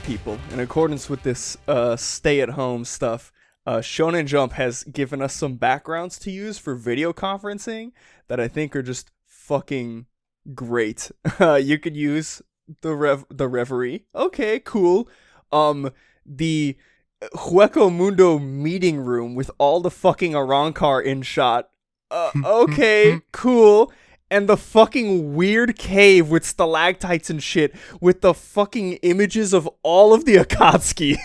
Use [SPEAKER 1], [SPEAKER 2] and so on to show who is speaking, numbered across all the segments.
[SPEAKER 1] people, in accordance with this stay-at-home stuff, Shonen Jump has given us some backgrounds to use for video conferencing that I think are just fucking great. You could use the Reverie. Okay, cool. The Hueco Mundo meeting room with all the fucking Arrancar in shot. Okay, cool. And the fucking weird cave with stalactites and shit with the fucking images of all of the Akatsuki.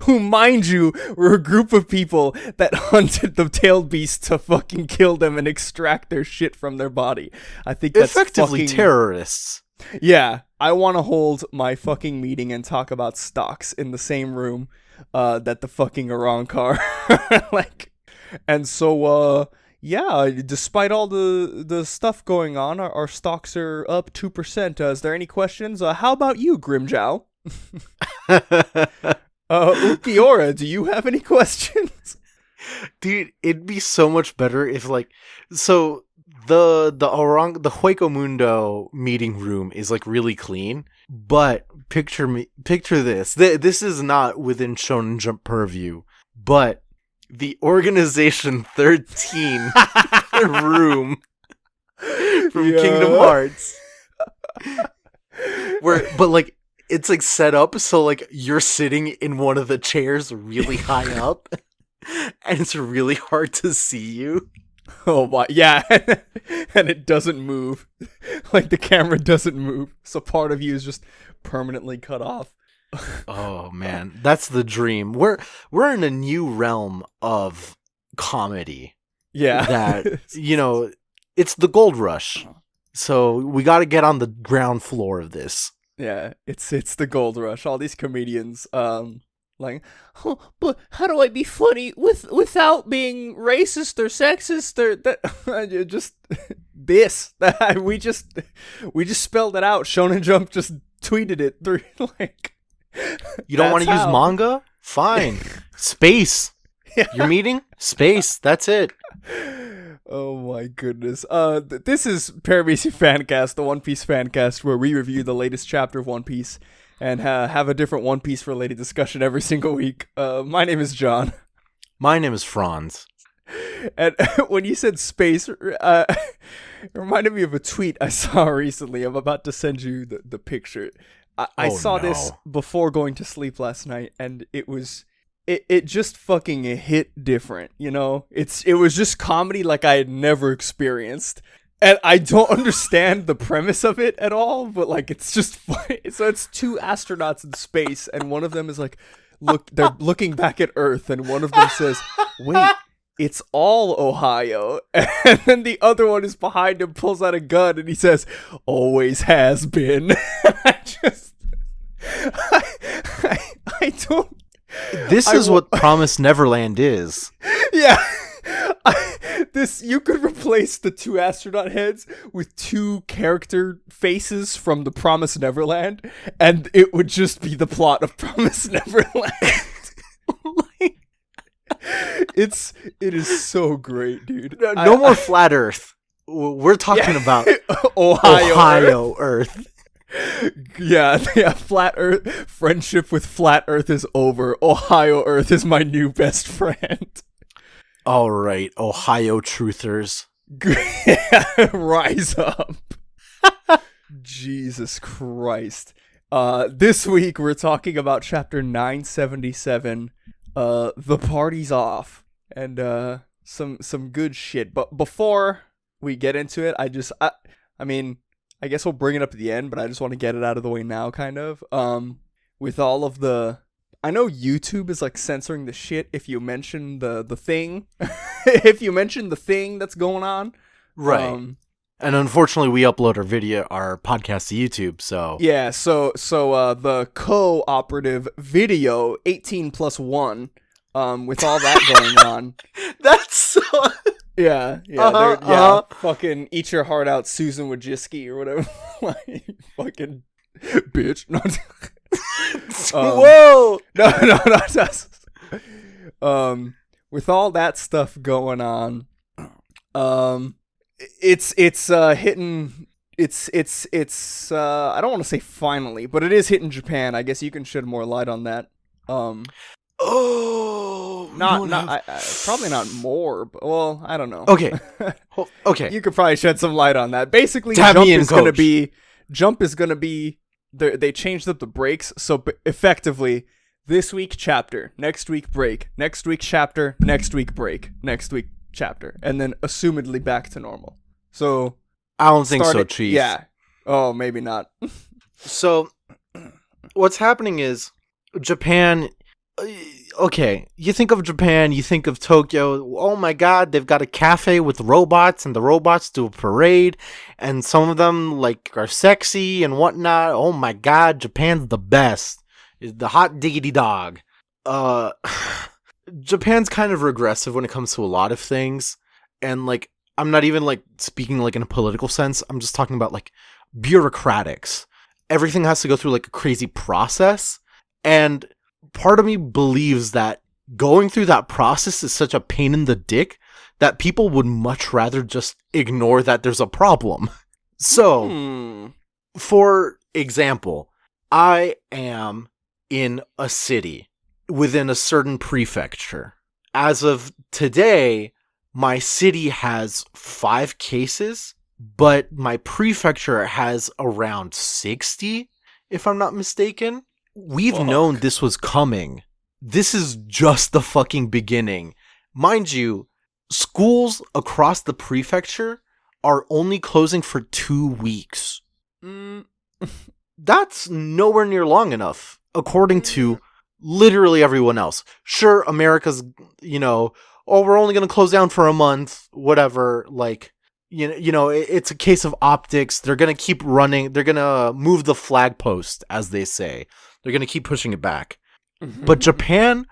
[SPEAKER 1] Who, mind you, were a group of people that hunted the tailed beasts to fucking kill them and extract their shit from their body. I think that's
[SPEAKER 2] effectively terrorists.
[SPEAKER 1] Yeah, I want to hold my fucking meeting and talk about stocks in the same room that the fucking Arrancar. And so, yeah, despite all the stuff going on, our stocks are up 2%. Is there any questions? How about you, Grimjow? Ukiora, do you have any questions?
[SPEAKER 2] Dude, it'd be so much better if, so the Hueco Mundo meeting room is, really clean, but picture this. This is not within Shonen Jump purview, but the Organization 13 room from Kingdom Hearts. It's set up so you're sitting in one of the chairs really high up and it's really hard to see you.
[SPEAKER 1] Oh my, yeah. And it doesn't move. The camera doesn't move. So part of you is just permanently cut off.
[SPEAKER 2] Oh man, that's the dream. We're in a new realm of comedy.
[SPEAKER 1] Yeah.
[SPEAKER 2] That, it's the gold rush. So we got to get on the ground floor of this.
[SPEAKER 1] Yeah, it's the gold rush. All these comedians, but how do I be funny without being racist or sexist or that? Just this. We just spelled it out. Shonen Jump just tweeted it through.
[SPEAKER 2] You don't want to use manga? Fine. Space.
[SPEAKER 1] Yeah.
[SPEAKER 2] Your meeting? Space. That's it.
[SPEAKER 1] Oh my goodness. This is Paramecia Fancast, the One Piece fancast, where we review the latest chapter of One Piece and have a different One Piece related discussion every single week. My name is John.
[SPEAKER 2] My name is Franz.
[SPEAKER 1] And when you said space, it reminded me of a tweet I saw recently. I'm about to send you the picture. I saw this before going to sleep last night, and it was... It just fucking hit different, It was just comedy like I had never experienced. And I don't understand the premise of it at all, but it's just funny. So it's two astronauts in space, and one of them is they're looking back at Earth, and one of them says, "Wait, it's all Ohio." And then the other one is behind him, pulls out a gun, and he says, "Always has been." I don't.
[SPEAKER 2] This is what Promised Neverland is.
[SPEAKER 1] Yeah. You could replace the two astronaut heads with two character faces from the Promised Neverland, and it would just be the plot of Promised Neverland. It is so great, dude.
[SPEAKER 2] No more Flat Earth. We're talking about Ohio Earth.
[SPEAKER 1] Yeah, Flat Earth. Friendship with Flat Earth is over. Ohio Earth is my new best friend.
[SPEAKER 2] All right, Ohio truthers.
[SPEAKER 1] Rise up. Jesus Christ. This week we're talking about chapter 977, The Party's Off, and some good shit. But before we get into it, I guess we'll bring it up at the end, but I just want to get it out of the way now, kind of. With all of the... I know YouTube is, censoring the shit if you mention the thing. If you mention the thing that's going on.
[SPEAKER 2] Right. And unfortunately, we upload our podcast to YouTube, so...
[SPEAKER 1] Yeah, so the cooperative video, 18+1, with all that going on...
[SPEAKER 2] That's so...
[SPEAKER 1] Yeah, fucking eat your heart out, Susan Wojcicki or whatever. Fucking bitch. No.
[SPEAKER 2] Whoa!
[SPEAKER 1] No. With all that stuff going on, it's hitting it's I don't want to say finally, but it is hitting Japan. I guess you can shed more light on that. Probably not more, but well, I don't know.
[SPEAKER 2] Okay. Okay.
[SPEAKER 1] You could probably shed some light on that. Basically,
[SPEAKER 2] Tap me in,
[SPEAKER 1] Jump is gonna be they changed up the breaks, so effectively this week chapter, next week break, next week chapter, next week break, next week chapter, and then assumedly back to normal. So
[SPEAKER 2] I don't think so, Chief.
[SPEAKER 1] Yeah. Oh, maybe not.
[SPEAKER 2] So what's happening is Japan. Okay, you think of Japan, you think of Tokyo. Oh my God, they've got a cafe with robots, and the robots do a parade, and some of them like are sexy and whatnot. Oh my God, Japan's the best. Is the hot diggity dog. Japan's kind of regressive when it comes to a lot of things, and like I'm not even like speaking like in a political sense. I'm just talking about like bureaucratics. Everything has to go through like a crazy process, and part of me believes that going through that process is such a pain in the dick that people would much rather just ignore that there's a problem. So, for example, I am in a city within a certain prefecture. As of today, my city has 5 cases, but my prefecture has around 60, if I'm not mistaken. We've known this was coming. This is just the fucking beginning. Mind you, schools across the prefecture are only closing for 2 weeks. That's nowhere near long enough, according to literally everyone else. Sure, America's, we're only going to close down for a month, whatever, like, it's a case of optics. They're going to keep running. They're going to move the flag post, as they say. They're going to keep pushing it back. But Japan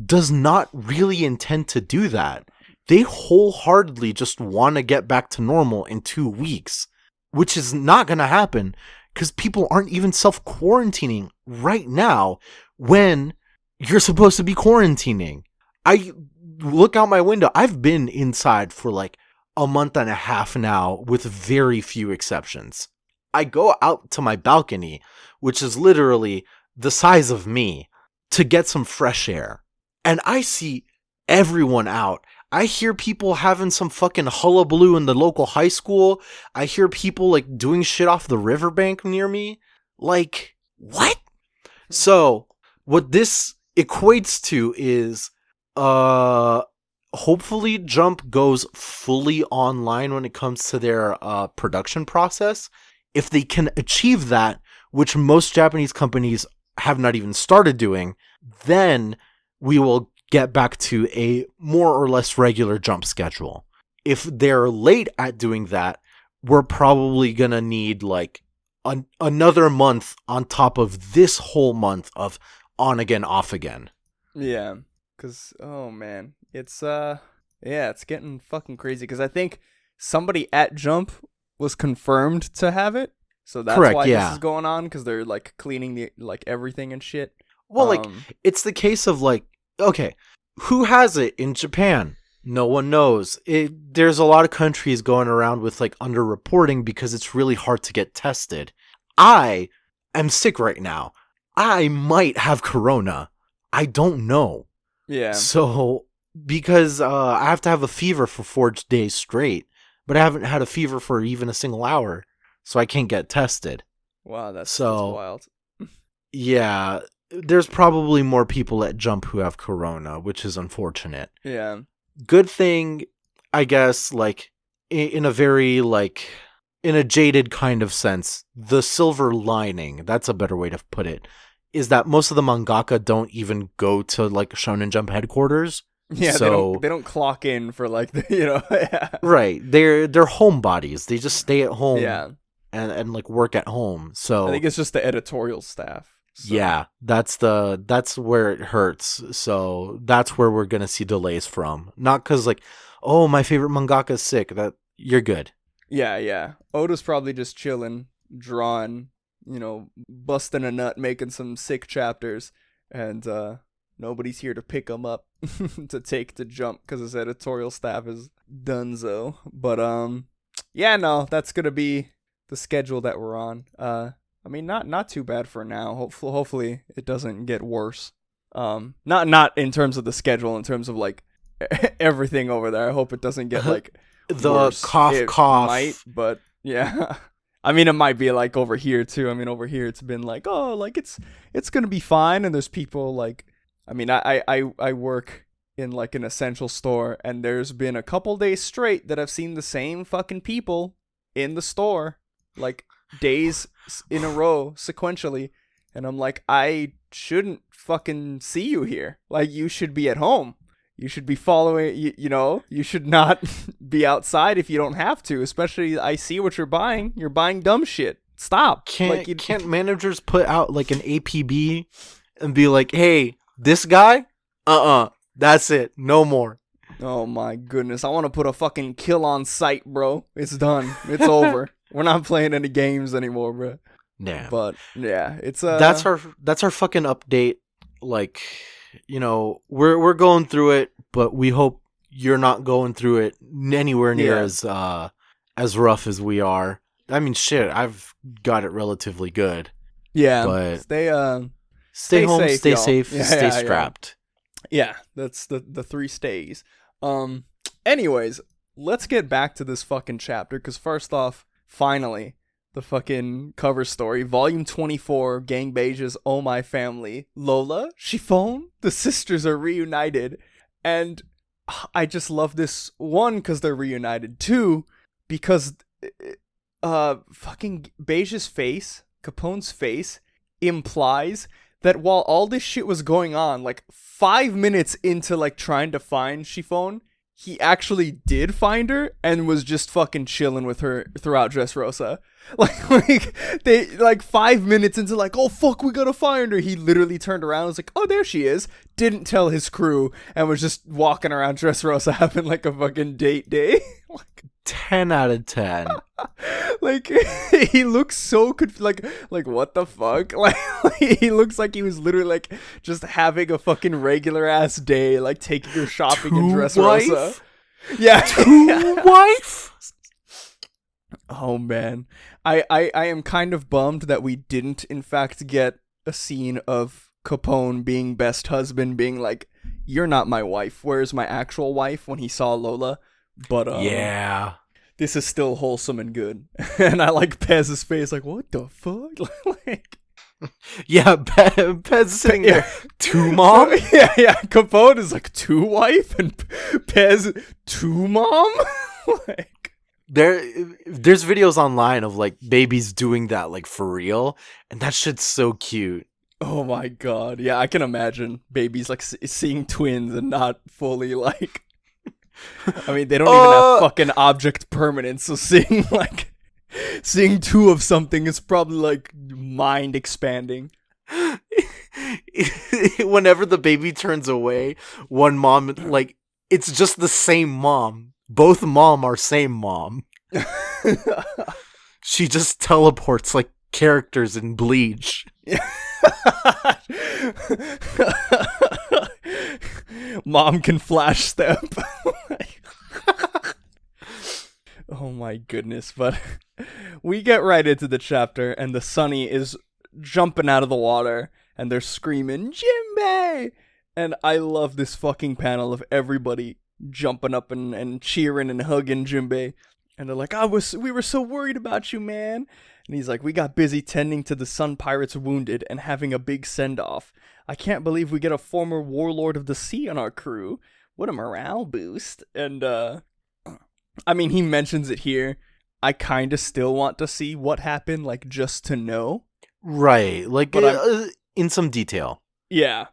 [SPEAKER 2] does not really intend to do that. They wholeheartedly just want to get back to normal in 2 weeks, which is not going to happen because people aren't even self-quarantining right now when you're supposed to be quarantining. I look out my window. I've been inside for like a month and a half now with very few exceptions. I go out to my balcony, which is literally the size of me, to get some fresh air. And I see everyone out. I hear people having some fucking hullabaloo in the local high school. I hear people like doing shit off the riverbank near me. Like, what? So, what this equates to is, hopefully Jump goes fully online when it comes to their production process. If they can achieve that, which most Japanese companies have not even started doing, then we will get back to a more or less regular Jump schedule. If they're late at doing that, we're probably going to need like another month on top of this whole month of on again, off again.
[SPEAKER 1] Yeah, because, oh man, it's getting fucking crazy because I think somebody at Jump was confirmed to have it. So that's
[SPEAKER 2] correct,
[SPEAKER 1] why
[SPEAKER 2] yeah.
[SPEAKER 1] This is going on, because they're like cleaning the like everything and shit.
[SPEAKER 2] Well, like it's the case of like, okay, who has it in Japan? No one knows. There's a lot of countries going around with like underreporting because it's really hard to get tested. I am sick right now. I might have corona. I don't know.
[SPEAKER 1] Yeah.
[SPEAKER 2] So because I have to have a fever for 4 days straight, but I haven't had a fever for even a single hour. So I can't get tested.
[SPEAKER 1] Wow, that's wild.
[SPEAKER 2] Yeah, there's probably more people at Jump who have corona, which is unfortunate.
[SPEAKER 1] Yeah.
[SPEAKER 2] Good thing, I guess, like, in a very, like, in a jaded kind of sense, the silver lining, that's a better way to put it, is that most of the mangaka don't even go to, like, Shonen Jump headquarters.
[SPEAKER 1] Yeah, so, they don't clock in for, like, yeah.
[SPEAKER 2] Right, they're homebodies. They just stay at home.
[SPEAKER 1] Yeah.
[SPEAKER 2] And like work at home. So
[SPEAKER 1] I think it's just the editorial staff. So.
[SPEAKER 2] Yeah, that's where it hurts. So that's where we're gonna see delays from. Not because like, oh, my favorite mangaka is sick. That you're good.
[SPEAKER 1] Yeah. Oda's probably just chilling, drawing, busting a nut, making some sick chapters, and nobody's here to pick him up to take to Jump because his editorial staff is donezo. But yeah, no, that's gonna be the schedule that we're on. I mean, not too bad for now. Hopefully it doesn't get worse. Not in terms of the schedule, in terms of like everything over there. I hope it doesn't get like
[SPEAKER 2] the
[SPEAKER 1] worse.
[SPEAKER 2] cough.
[SPEAKER 1] It might, but yeah. I mean, it might be like over here too. I mean, over here it's been like, oh, like it's gonna be fine. And there's people like, I mean, I work in like an essential store, and there's been a couple days straight that I've seen the same fucking people in the store, like days in a row sequentially, and I'm like, I shouldn't fucking see you here. Like, you should be at home. You should be following, you know, you should not be outside if you don't have to, especially I see what you're buying. You're buying dumb shit. Stop.
[SPEAKER 2] Can't managers put out like an APB and be like, hey, this guy? That's it. No more.
[SPEAKER 1] Oh my goodness. I want to put a fucking kill on site, bro. It's done. It's over. We're not playing any games anymore, bro.
[SPEAKER 2] Yeah.
[SPEAKER 1] But yeah, it's
[SPEAKER 2] that's our fucking update. Like, you know, we're going through it, but we hope you're not going through it anywhere near as rough as we are. I mean, shit, I've got it relatively good.
[SPEAKER 1] Yeah.
[SPEAKER 2] But
[SPEAKER 1] stay home,
[SPEAKER 2] safe, stay
[SPEAKER 1] y'all.
[SPEAKER 2] safe,
[SPEAKER 1] Yeah,
[SPEAKER 2] stay strapped.
[SPEAKER 1] Yeah, that's the 3 stays. Anyways, let's get back to this fucking chapter, because first off, finally, the fucking cover story, volume 24, Gang Beige's Oh My Family. Lola, Chiffon, the sisters are reunited, and I just love this, one, because they're reunited, two, because fucking Beige's face, Capone's face, implies that while all this shit was going on, like 5 minutes into like trying to find Chiffon, he actually did find her and was just fucking chilling with her throughout Dressrosa. Like they like 5 minutes into like, oh fuck, we gotta find her. He literally turned around and was like, oh, there she is. Didn't tell his crew and was just walking around Dressrosa having like a fucking date day. Like
[SPEAKER 2] 10 out of 10.
[SPEAKER 1] Like, he looks so like what the fuck? Like, he looks like he was literally like just having a fucking regular ass day, like taking her shopping in Dressrosa. Yeah,
[SPEAKER 2] wife.
[SPEAKER 1] Oh man, I am kind of bummed that we didn't in fact get a scene of Capone being best husband, being like, "You're not my wife. Where's my actual wife?" When he saw Lola, but
[SPEAKER 2] yeah.
[SPEAKER 1] This is still wholesome and good. And I like Pez's face, like, what the fuck? Like,
[SPEAKER 2] yeah, Pez sitting there. Two mom?
[SPEAKER 1] Yeah. Capone is like, two wife? And Pez, two mom? Like,
[SPEAKER 2] there's videos online of like babies doing that, like for real. And that shit's so cute.
[SPEAKER 1] Oh my god. Yeah, I can imagine babies like seeing twins and not fully like. I mean, they don't even have fucking object permanence, so seeing two of something is probably like mind expanding.
[SPEAKER 2] Whenever the baby turns away, one mom, like, it's just the same mom. Both mom are same mom. She just teleports like characters in Bleach.
[SPEAKER 1] Mom can flash step. Oh my goodness. But we get right into the chapter, and the Sunny is jumping out of the water and they're screaming Jimbei, and I love this fucking panel of everybody jumping up and cheering and hugging Jimbei, and they're like, we were so worried about you, man. And he's like, we got busy tending to the Sun Pirates wounded and having a big send-off. I can't believe we get a former warlord of the sea on our crew. What a morale boost. And, I mean, he mentions it here. I kind of still want to see what happened, like, just to know.
[SPEAKER 2] Right. Like, in some detail.
[SPEAKER 1] Yeah.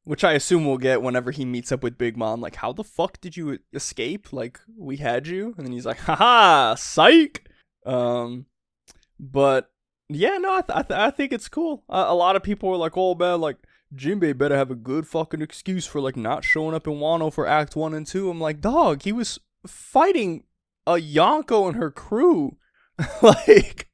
[SPEAKER 1] Which I assume we'll get whenever he meets up with Big Mom. Like, how the fuck did you escape? Like, we had you? And then he's like, haha, psych! But yeah, no, I think it's cool. A lot of people were like, oh man, like, Jimbei better have a good fucking excuse for like not showing up in Wano for Act 1 and 2. I'm like, dog, he was fighting a Yonko and her crew. Like,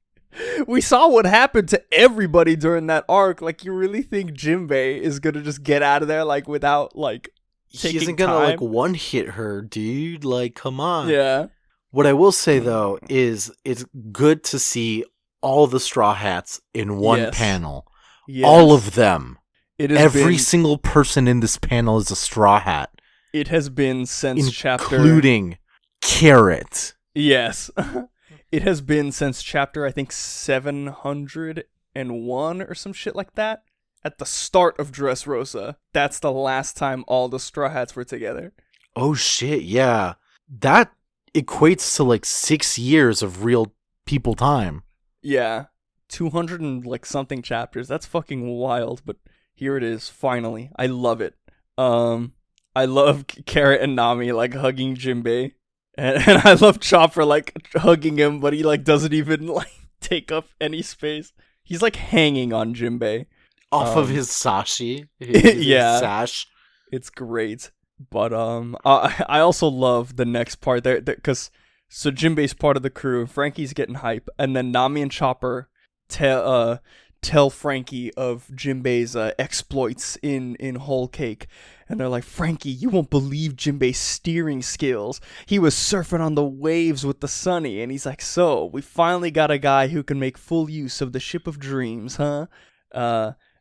[SPEAKER 1] we saw what happened to everybody during that arc. Like, you really think Jimbei is gonna just get out of there like without like taking
[SPEAKER 2] He isn't gonna
[SPEAKER 1] time?
[SPEAKER 2] like one hit her, dude. Like, come on.
[SPEAKER 1] Yeah.
[SPEAKER 2] What I will say though is it's good to see all the Straw Hats in one panel.
[SPEAKER 1] Yes.
[SPEAKER 2] All of them.
[SPEAKER 1] Every
[SPEAKER 2] single person in this panel is a Straw Hat.
[SPEAKER 1] It has been since chapter...
[SPEAKER 2] Including Carrot.
[SPEAKER 1] Yes. It has been since chapter, I think, 701 or some shit like that. At the start of Dressrosa. That's the last time all the Straw Hats were together.
[SPEAKER 2] Oh shit, yeah. That equates to like 6 years of real people time.
[SPEAKER 1] Yeah. 200 and like something chapters. That's fucking wild, but here it is, finally. I love it. I love Carrot and Nami like hugging Jimbei. And I love Chopper like hugging him, but he like doesn't even like take up any space. He's like hanging on Jimbei.
[SPEAKER 2] Off of his sashi. His sash.
[SPEAKER 1] It's great. But I also love the next part there, because so Jimbei's part of the crew, Frankie's getting hype, and then Nami and Chopper tell Frankie of Jimbei's exploits in Whole Cake, and they're like, Frankie, you won't believe Jimbei's steering skills. He was surfing on the waves with the Sunny, and he's like, so we finally got a guy who can make full use of the ship of dreams, huh?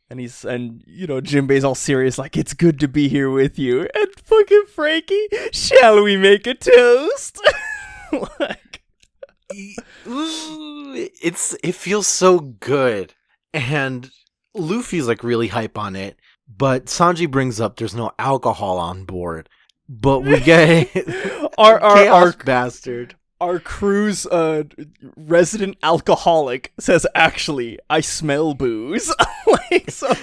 [SPEAKER 1] And Jimbei's all serious, like, it's good to be here with you. And fucking Frankie, shall we make a toast? Like,
[SPEAKER 2] it feels so good. And Luffy's like really hype on it. But Sanji brings up there's no alcohol on board. But we get
[SPEAKER 1] our
[SPEAKER 2] bastard.
[SPEAKER 1] Our crew's resident alcoholic says, actually, I smell booze. Like, so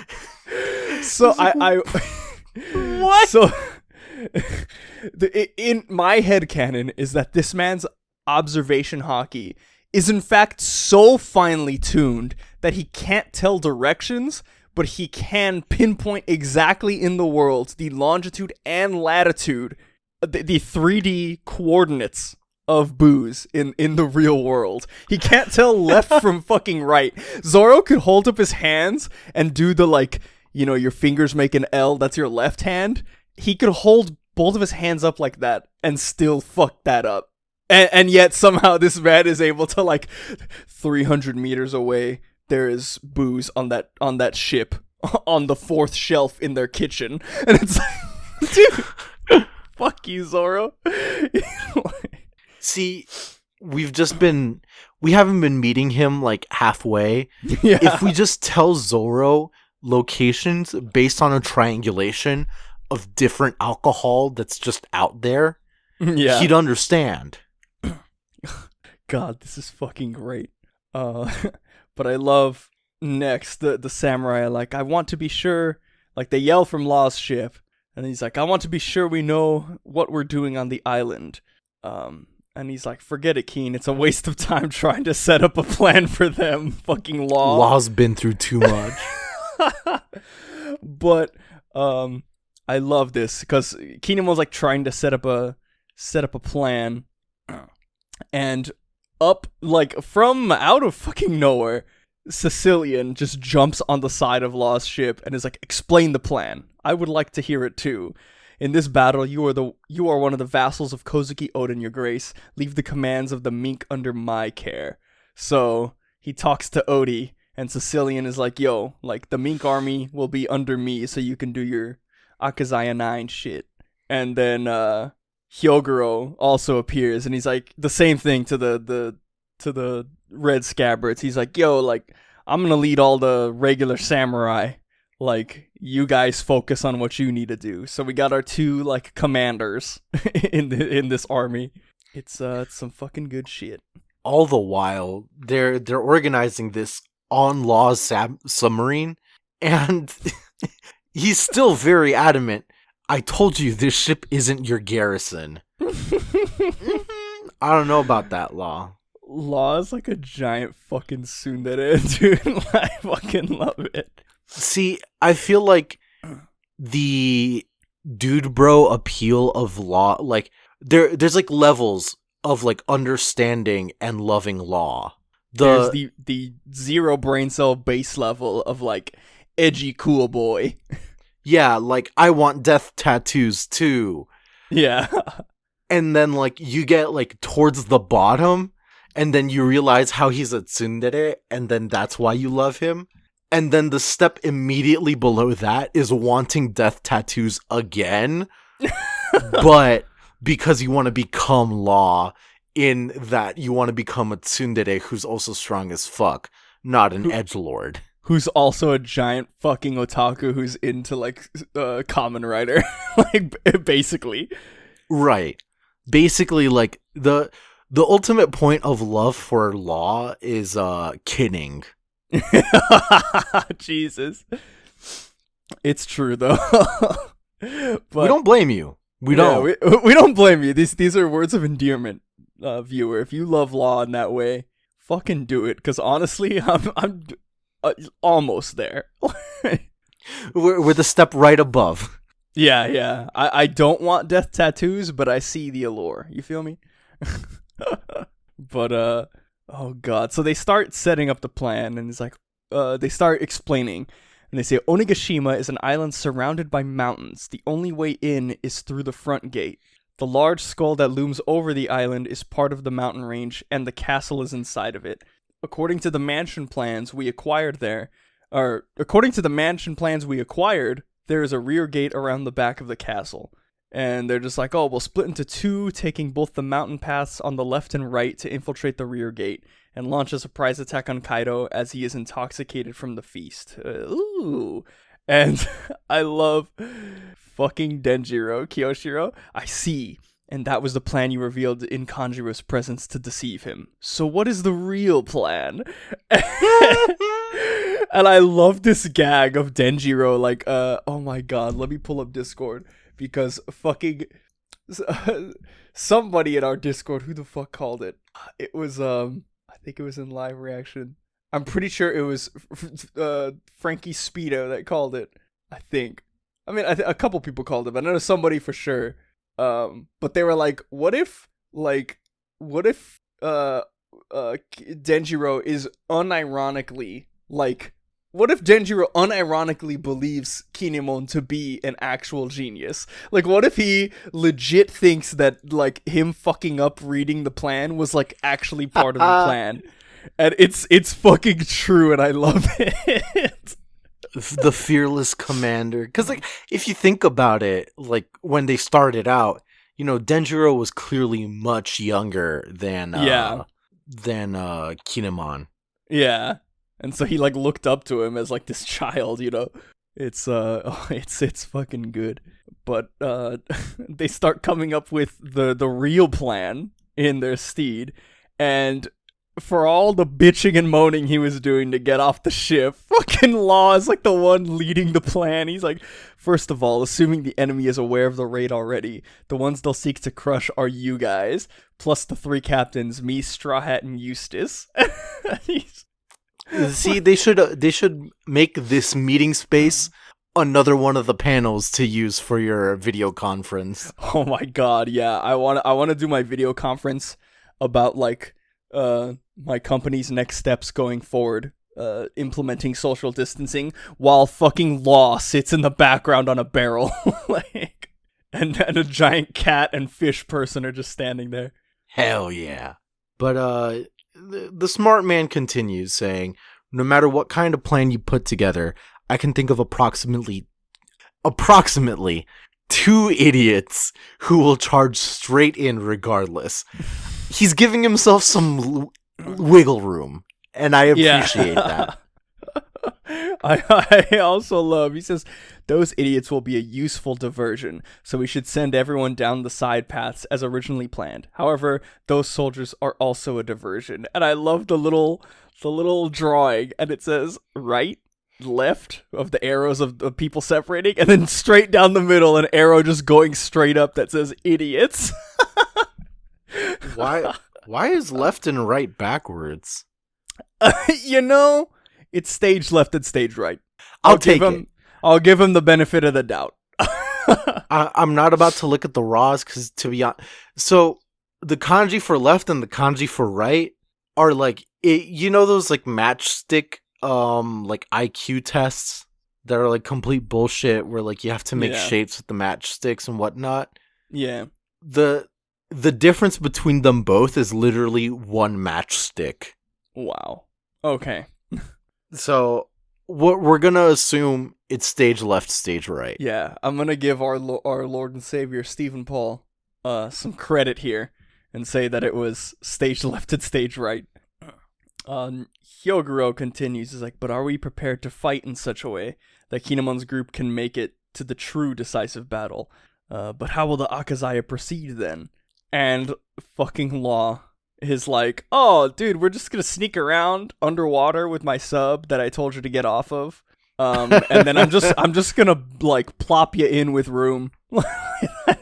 [SPEAKER 1] I what? So in my headcanon is that this man's observation hockey is in fact so finely tuned that he can't tell directions, but he can pinpoint exactly in the world the longitude and latitude, the 3D coordinates of booze in the real world. He can't tell left from fucking right. Zoro could hold up his hands and do the, like, you know, your fingers make an L, that's your left hand. He could hold both of his hands up like that and still fuck that up. And yet somehow this man is able to, like, 300 meters away, there is booze on that ship on the 4th shelf in their kitchen. And it's like, dude, fuck you, Zoro.
[SPEAKER 2] See, we haven't been meeting him like halfway.
[SPEAKER 1] Yeah.
[SPEAKER 2] If we just tell Zoro locations based on a triangulation of different alcohol that's just out there, he'd understand.
[SPEAKER 1] God, this is fucking great. But I love next the samurai, like, I want to be sure, like, they yell from Law's ship, and he's like, I want to be sure we know what we're doing on the island. And he's like, forget it, Keen. It's a waste of time trying to set up a plan for them. Fucking Law.
[SPEAKER 2] Law's been through too much.
[SPEAKER 1] But I love this because Keenan was like trying to set up a plan, and up like from out of fucking nowhere, Sicilian just jumps on the side of Law's ship and is like, explain the plan. I would like to hear it too. In this battle, you are one of the vassals of Kozuki Oden, your grace. Leave the commands of the mink under my care. So he talks to Odi, and Sicilian is like, yo, like, the mink army will be under me, so you can do your Akazaya 9 shit. And then Hyogoro also appears, and he's like, the same thing to the red scabbards. He's like, yo, like, I'm gonna lead all the regular samurai. Like, you guys focus on what you need to do. So we got our 2 like commanders in this army. It's some fucking good shit.
[SPEAKER 2] All the while, they're organizing this on Law's submarine, and he's still very adamant. I told you this ship isn't your garrison. I don't know about that, Law.
[SPEAKER 1] Law is like a giant fucking tsundere, dude. I fucking love it.
[SPEAKER 2] See, I feel like the dude bro appeal of Law, like, there's like levels of like understanding and loving Law.
[SPEAKER 1] There's the zero brain cell base level of like edgy cool boy.
[SPEAKER 2] Yeah, like, I want death tattoos too.
[SPEAKER 1] Yeah.
[SPEAKER 2] and then like you get like towards the bottom, and then you realize how he's a tsundere, and then that's why you love him. And then the step immediately below that is wanting death tattoos again, but because you want to become law, in that you want to become a tsundere who's also strong as fuck, not an edgelord.
[SPEAKER 1] Who's also a giant fucking otaku who's into, like, Kamen Rider. Like, basically.
[SPEAKER 2] Right. Basically, like, the ultimate point of love for law is, kidding.
[SPEAKER 1] Jesus. It's true, though. But,
[SPEAKER 2] we don't blame you. We don't.
[SPEAKER 1] We don't blame you. These are words of endearment, viewer. If you love law in that way, fucking do it. Because honestly, I'm almost there.
[SPEAKER 2] We're the step right above.
[SPEAKER 1] Yeah. I don't want death tattoos, but I see the allure. You feel me? But, oh god. So they start setting up the plan, and it's like, they start explaining. And they say, Onigashima is an island surrounded by mountains. The only way in is through the front gate. The large skull that looms over the island is part of the mountain range, and the castle is inside of it. According to the mansion plans we acquired, there is a rear gate around the back of the castle. And they're just like, oh, we'll split into two, taking both the mountain paths on the left and right to infiltrate the rear gate, and launch a surprise attack on Kaido as he is intoxicated from the feast. Ooh. And I love fucking Denjiro, Kyoshiro. I see. And that was the plan you revealed in Kanjiro's presence to deceive him. So what is the real plan? And I love this gag of Denjiro, like, oh my god, let me pull up Discord. Because fucking somebody in our Discord, who the fuck called it? It was, I think it was in live reaction. I'm pretty sure it was Frankie Speedo that called it, I think. I mean, a couple people called it, but I know somebody for sure. But they were like, what if Denjiro is unironically, like, what if Denjiro unironically believes Kinemon to be an actual genius? Like, what if he legit thinks that, like, him fucking up reading the plan was, like, actually part of the plan? And it's fucking true, and I love it.
[SPEAKER 2] The fearless commander. Because, like, if you think about it, like, when they started out, you know, Denjiro was clearly much younger than Kinemon.
[SPEAKER 1] Yeah. And so he, like, looked up to him as, like, this child, you know? It's fucking good. But, they start coming up with the real plan in their steed, and for all the bitching and moaning he was doing to get off the ship, fucking Law is, like, the one leading the plan. He's like, first of all, assuming the enemy is aware of the raid already, the ones they'll seek to crush are you guys, plus the three captains, me, Straw Hat, and Eustace.
[SPEAKER 2] See, they should make this meeting space another one of the panels to use for your video conference.
[SPEAKER 1] Oh my god, yeah. I want to do my video conference about, like, my company's next steps going forward, implementing social distancing, while fucking Law sits in the background on a barrel. Like, and a giant cat and fish person are just standing there.
[SPEAKER 2] Hell yeah. But the smart man continues saying, no matter what kind of plan you put together, I can think of approximately 2 idiots who will charge straight in regardless. He's giving himself some wiggle room, and I appreciate that.
[SPEAKER 1] I also love, he says, those idiots will be a useful diversion, so we should send everyone down the side paths as originally planned. However, those soldiers are also a diversion. And I love the little drawing, and it says right, left of the arrows of the people separating, and then straight down the middle, an arrow just going straight up that says idiots.
[SPEAKER 2] Why is left and right backwards?
[SPEAKER 1] You know, it's stage left and stage right.
[SPEAKER 2] I'll take it.
[SPEAKER 1] I'll give him the benefit of the doubt.
[SPEAKER 2] I'm not about to look at the raws because, to be honest, so the kanji for left and the kanji for right are like, you know, those like matchstick, like IQ tests that are like complete bullshit where like you have to make shapes with the matchsticks and whatnot.
[SPEAKER 1] Yeah.
[SPEAKER 2] the difference between them both is literally one matchstick.
[SPEAKER 1] Wow. Okay.
[SPEAKER 2] So we're gonna assume it's stage left, stage right.
[SPEAKER 1] Yeah, I'm gonna give our Lord and Savior Stephen Paul some credit here and say that it was stage left and stage right. Hyoguro continues, is like, but are we prepared to fight in such a way that Kinemon's group can make it to the true decisive battle? But how will the Akazaya proceed then? And fucking Law is like, oh, dude, we're just gonna sneak around underwater with my sub that I told you to get off of. And then I'm just gonna like plop you in with room.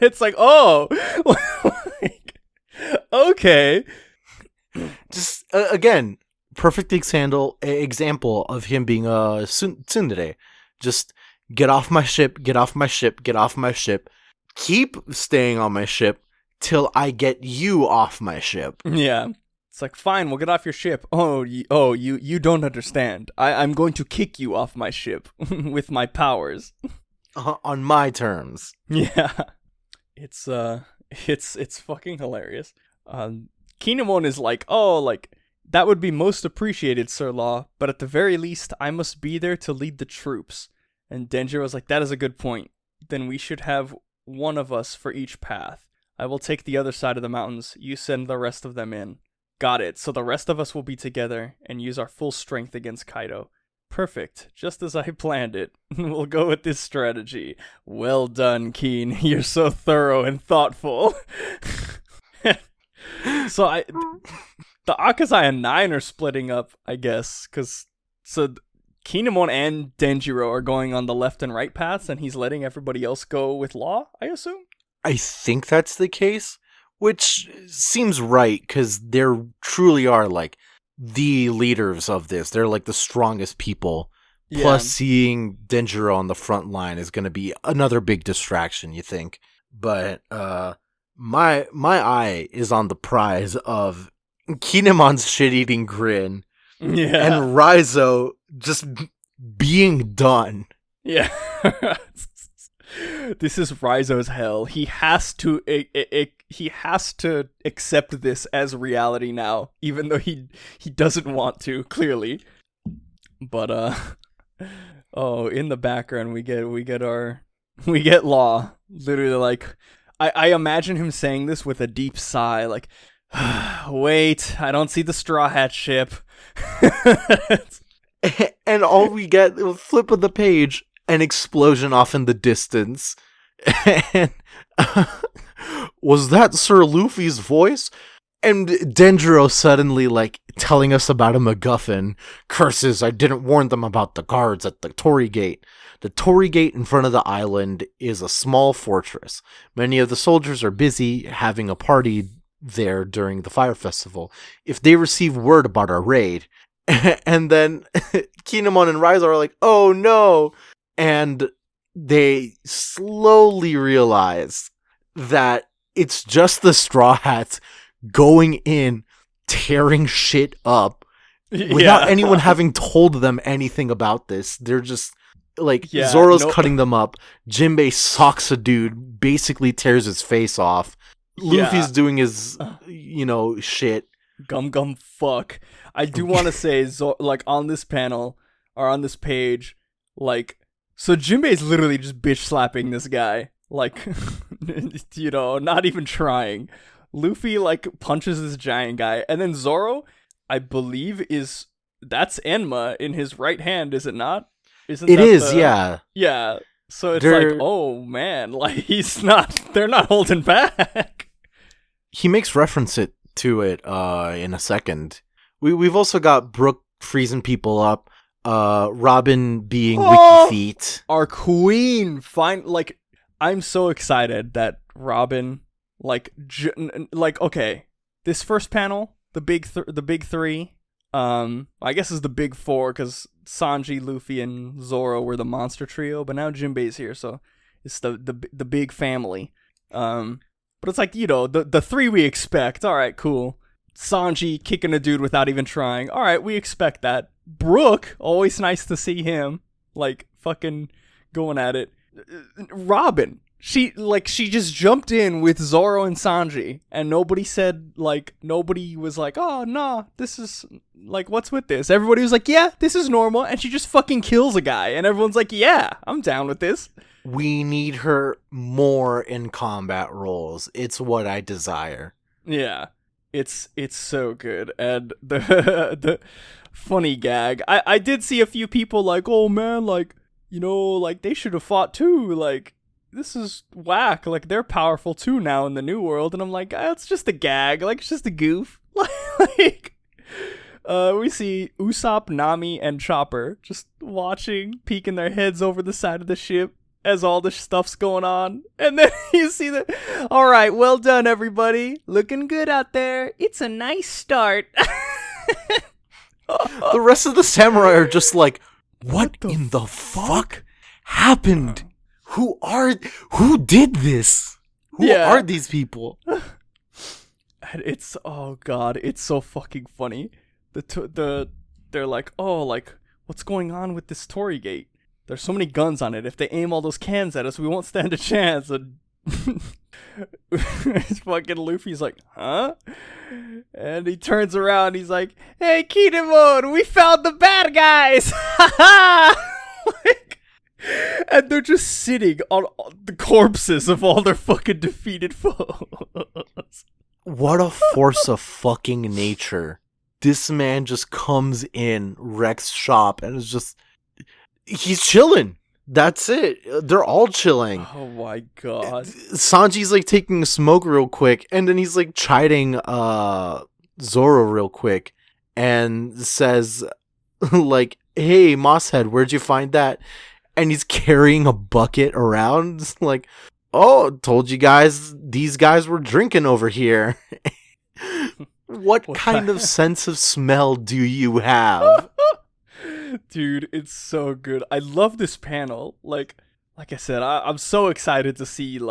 [SPEAKER 1] It's like, oh, like, okay.
[SPEAKER 2] Just again, perfect example of him being a tsundere. Just get off my ship, get off my ship, get off my ship. Keep staying on my ship till I get you off my ship.
[SPEAKER 1] Yeah. It's like, fine, we'll get off your ship. You don't understand. I'm going to kick you off my ship with my powers.
[SPEAKER 2] On my terms.
[SPEAKER 1] Yeah. It's fucking hilarious. Kinemon is like, oh, like, that would be most appreciated, Sir Law, but at the very least, I must be there to lead the troops. And Denjiro's like, that is a good point. Then we should have one of us for each path. I will take the other side of the mountains. You send the rest of them in. Got it. So the rest of us will be together and use our full strength against Kaido. Perfect. Just as I planned it. We'll go with this strategy. Well done, Keen. You're so thorough and thoughtful. So the Akazaya 9 are splitting up, I guess, because Kinemon and Denjiro are going on the left and right paths, and he's letting everybody else go with Law, I assume?
[SPEAKER 2] I think that's the case, which seems right, because they truly are, like, the leaders of this. They're, like, the strongest people. Yeah. Plus, seeing Denjiro on the front line is going to be another big distraction, you think. But, my eye is on the prize of Kinemon's shit-eating grin and Raizo just being done.
[SPEAKER 1] Yeah. This is Raizo's hell. He has to accept this as reality now, even though he doesn't want to, clearly. But in the background we get Law, literally, like, I imagine him saying this with a deep sigh, like, wait, I don't see the Straw Hat ship.
[SPEAKER 2] And all we get, flip of the page, an explosion off in the distance. And was that Sir Luffy's voice? And Denjiro suddenly, like, telling us about a MacGuffin. Curses, I didn't warn them about the guards at the Torii Gate. The Torii Gate in front of the island is a small fortress. Many of the soldiers are busy having a party there during the fire festival. If they receive word about our raid, and then Kinemon and Raizo are like, oh no, and they slowly realize that it's just the Straw Hats going in, tearing shit up, without anyone having told them anything about this. They're just, like, Zoro's cutting them up, Jimbei socks a dude, basically tears his face off, Luffy's doing his, shit.
[SPEAKER 1] Gum fuck. I do want to say, like, on this panel, or on this page, like, so Jimbei's literally just bitch slapping this guy. Like, not even trying. Luffy, like, punches this giant guy. And then Zoro, I believe, that's Enma in his right hand, is it not?
[SPEAKER 2] It is, yeah.
[SPEAKER 1] Yeah. So it's like, oh, man. Like, they're not holding back.
[SPEAKER 2] He makes reference to it in a second. We've also got Brook freezing people up. Robin being Wiki Feet.
[SPEAKER 1] Our queen. I'm so excited that Robin, okay, this first panel, the big three, I guess is the big four, because Sanji, Luffy, and Zoro were the monster trio, but now Jinbei's here, so it's the big family. But it's like, the three we expect. All right, cool. Sanji kicking a dude without even trying. All right, we expect that. Brook, always nice to see him, like, fucking going at it. Robin, she just jumped in with Zoro and Sanji, and nobody was like, oh nah, this is like, what's with this? Everybody was like, yeah, this is normal, and she just fucking kills a guy, and everyone's like, yeah, I'm down with this.
[SPEAKER 2] We need her more in combat roles. It's what I desire.
[SPEAKER 1] Yeah, it's so good, and the funny gag. I did see a few people like, oh man, like, you know, like they should have fought too, like. This is whack, like they're powerful too now in the new world, and I'm like, it's just a gag, like it's just a goof. Like we see Usopp, Nami, and Chopper just watching, peeking their heads over the side of the ship as all the stuff's going on, and then you see alright, well done everybody, looking good out there, it's a nice start.
[SPEAKER 2] The rest of the samurai are just like, what in the fuck happened? Who did this? Who are these people?
[SPEAKER 1] It's, oh god, it's so fucking funny. They're like, oh, like, what's going on with this Torii Gate? There's so many guns on it. If they aim all those cans at us, we won't stand a chance. And fucking Luffy's like, huh? And he turns around, he's like, hey, Kinemon, we found the bad guys! Like, and they're just sitting on the corpses of all their fucking defeated foes.
[SPEAKER 2] What a force of fucking nature. This man just comes in, wrecks shop, and is just... He's chilling. That's it. They're all chilling.
[SPEAKER 1] Oh my god.
[SPEAKER 2] Sanji's like taking a smoke real quick, and then he's like chiding Zoro real quick, and says, like, hey, Mosshead, where'd you find that? And he's carrying a bucket around. It's like, oh, told you guys, these guys were drinking over here. What kind of sense of smell do you have?
[SPEAKER 1] Dude, it's so good. I love this panel. Like I said, I'm so excited to see,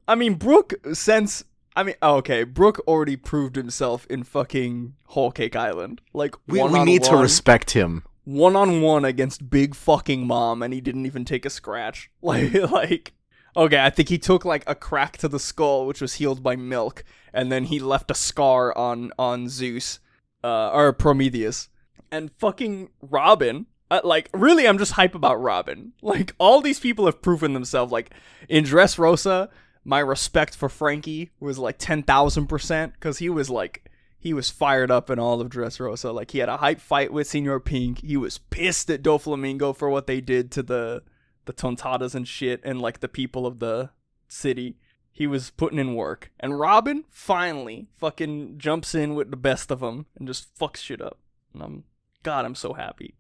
[SPEAKER 1] I mean, Brook, Brook already proved himself in fucking Whole Cake Island. Like,
[SPEAKER 2] we need to respect him.
[SPEAKER 1] 1-on-1 against Big fucking Mom, and he didn't even take a scratch. Like, okay, I think he took like a crack to the skull, which was healed by milk, and then he left a scar on Zeus, or Prometheus, and fucking Robin. Really, I'm just hype about Robin. Like, all these people have proven themselves. Like, in Dressrosa, my respect for Frankie was like 10,000%, because he was fired up in all of Dressrosa. Like, he had a hype fight with Senor Pink. He was pissed at Doflamingo for what they did to the Tontadas and shit, and like the people of the city. He was putting in work. And Robin finally fucking jumps in with the best of them and just fucks shit up. And I'm so happy.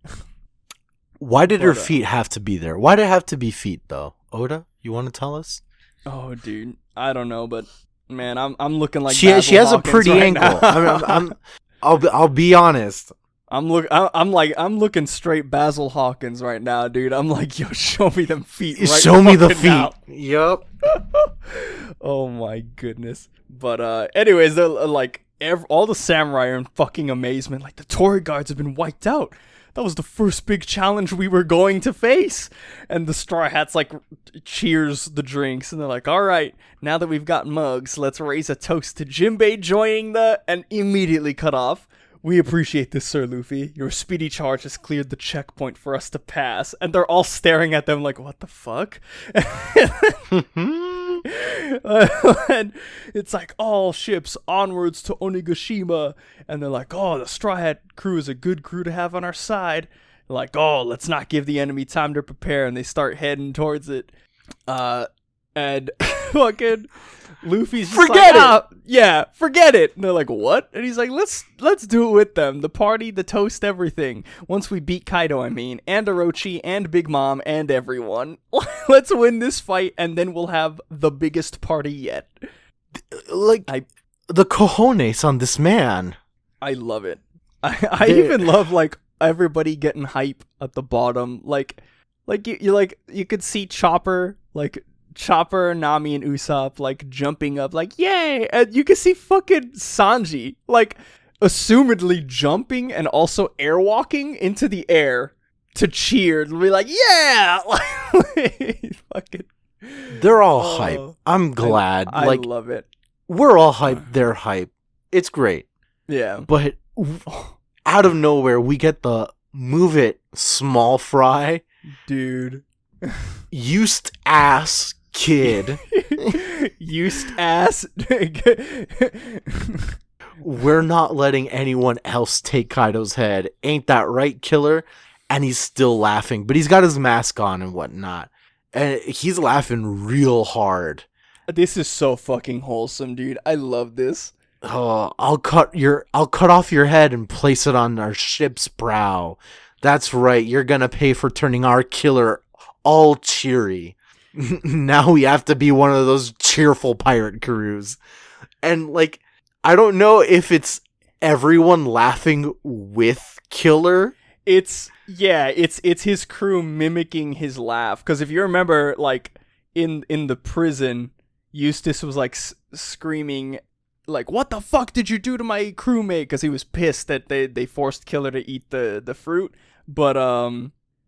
[SPEAKER 2] Why did her feet have to be there? Why did it have to be feet, though? Oda, you want to tell us?
[SPEAKER 1] Oh, dude, I don't know, but man, I'm looking like
[SPEAKER 2] she has a pretty ankle. I'll be honest.
[SPEAKER 1] I'm looking straight Basil Hawkins right now, dude. I'm like, yo, show me them feet. Right,
[SPEAKER 2] show me the feet.
[SPEAKER 1] Now.
[SPEAKER 2] Yup.
[SPEAKER 1] Oh my goodness. But anyways, they're like all the samurai are in fucking amazement. Like, the Torii guards have been wiped out. That was the first big challenge we were going to face. And the Straw Hats like cheers the drinks, and they're like, all right, now that we've got mugs, let's raise a toast to Jimbei joining and immediately cut off. We appreciate this, Sir Luffy. Your speedy charge has cleared the checkpoint for us to pass. And they're all staring at them like, what the fuck? And it's like, all ships onwards to Onigashima. And they're like, oh, the Straw Hat crew is a good crew to have on our side. They're like, oh, let's not give the enemy time to prepare. And they start heading towards it. And fucking Luffy's just
[SPEAKER 2] forget
[SPEAKER 1] like,
[SPEAKER 2] it.
[SPEAKER 1] Yeah, forget it. And they're like, what? And he's like, let's do it with them. The party, the toast, everything. Once we beat Kaido, and Orochi, and Big Mom, and everyone. Let's win this fight, and then we'll have the biggest party yet.
[SPEAKER 2] Like, the cojones on this man.
[SPEAKER 1] I love it. I even love, like, everybody getting hype at the bottom. Like you could see Chopper, Nami, and Usopp, like, jumping up, like, yay! And you can see fucking Sanji, like, assumedly jumping and also airwalking into the air to cheer and be like, yeah! Fucking...
[SPEAKER 2] They're all hype. I'm glad.
[SPEAKER 1] I love it.
[SPEAKER 2] We're all hype. They're hype. It's great.
[SPEAKER 1] Yeah.
[SPEAKER 2] But out of nowhere, we get the move it small fry.
[SPEAKER 1] Dude.
[SPEAKER 2] Used ass kid.
[SPEAKER 1] Used ass.
[SPEAKER 2] We're not letting anyone else take Kaido's head. Ain't that right, killer? And he's still laughing, but he's got his mask on and whatnot. And he's laughing real hard.
[SPEAKER 1] This is so fucking wholesome, dude. I love this.
[SPEAKER 2] Oh, I'll cut off your head and place it on our ship's prow. That's right, you're gonna pay for turning our killer all cheery. Now we have to be one of those cheerful pirate crews. And like, I don't know if it's everyone laughing with Killer.
[SPEAKER 1] It's his crew mimicking his laugh. Because if you remember, like, in the prison, Eustace was like screaming, like, "What the fuck did you do to my crewmate?" Because he was pissed that they forced Killer to eat the fruit. But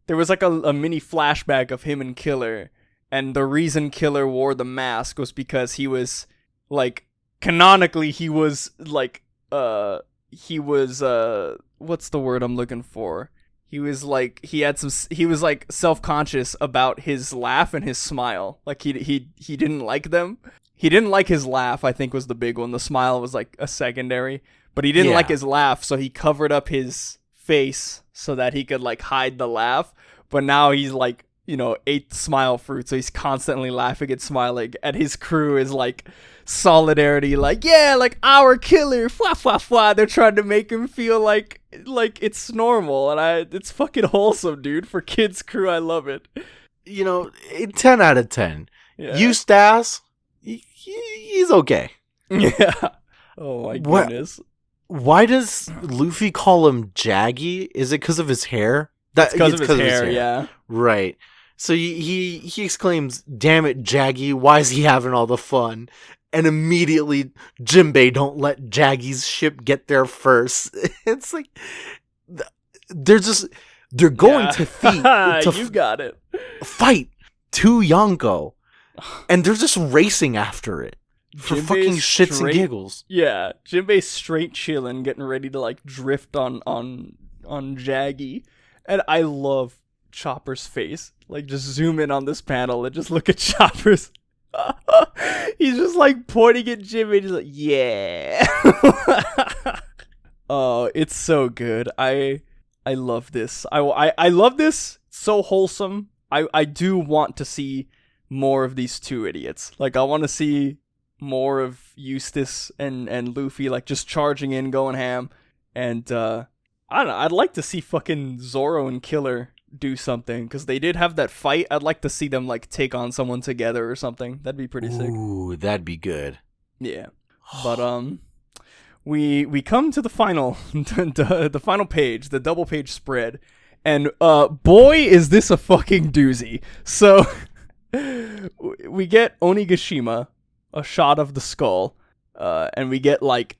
[SPEAKER 1] there was like a mini flashback of him and Killer, and the reason Killer wore the mask was because he was like, canonically he was like what's the word I'm looking for? He was like self-conscious about his laugh and his smile. Like he didn't like them. He didn't like his laugh, I think was the big one. The smile was like a secondary, but he didn't like his laugh, so he covered up his face so that he could like hide the laugh. But now he's like, ate smile fruit, so he's constantly laughing and smiling, and his crew is like solidarity, like, yeah, like our killer, fwa fwa fwa. They're trying to make him feel like it's normal, and it's fucking wholesome, dude. For kids crew, I love it.
[SPEAKER 2] 10 out of 10.
[SPEAKER 1] Yeah.
[SPEAKER 2] Eustace, he's okay.
[SPEAKER 1] Yeah. Oh my goodness.
[SPEAKER 2] Why does Luffy call him Jaggy? Is it because of his hair?
[SPEAKER 1] It's because of his hair, yeah.
[SPEAKER 2] Right. So he exclaims, "Damn it, Jaggy, why is he having all the fun?" And immediately, Jimbei don't let Jaggy's ship get there first. It's like, they're going to
[SPEAKER 1] you got it.
[SPEAKER 2] Fight to Yonko. And they're just racing after it. For
[SPEAKER 1] Jimbei's
[SPEAKER 2] fucking shits and giggles.
[SPEAKER 1] Yeah, Jimbei's straight chilling, getting ready to like drift on Jaggy. And I love Chopper's face. Like, just zoom in on this panel and just look at Chopper's. He's just like pointing at Jimbei, just like, yeah. Oh, it's so good. I love this. I love this. So wholesome. I do want to see more of these two idiots. Like, I want to see more of Eustace and Luffy, like, just charging in, going ham. And I don't know, I'd like to see fucking Zoro and Killer do something, because they did have that fight. I'd like to see them like take on someone together or something. That'd be pretty sick.
[SPEAKER 2] Ooh, that'd be good.
[SPEAKER 1] Yeah. But we come to the final the final page, the double page spread, and boy is this a fucking doozy. So we get Onigashima, a shot of the skull, and we get like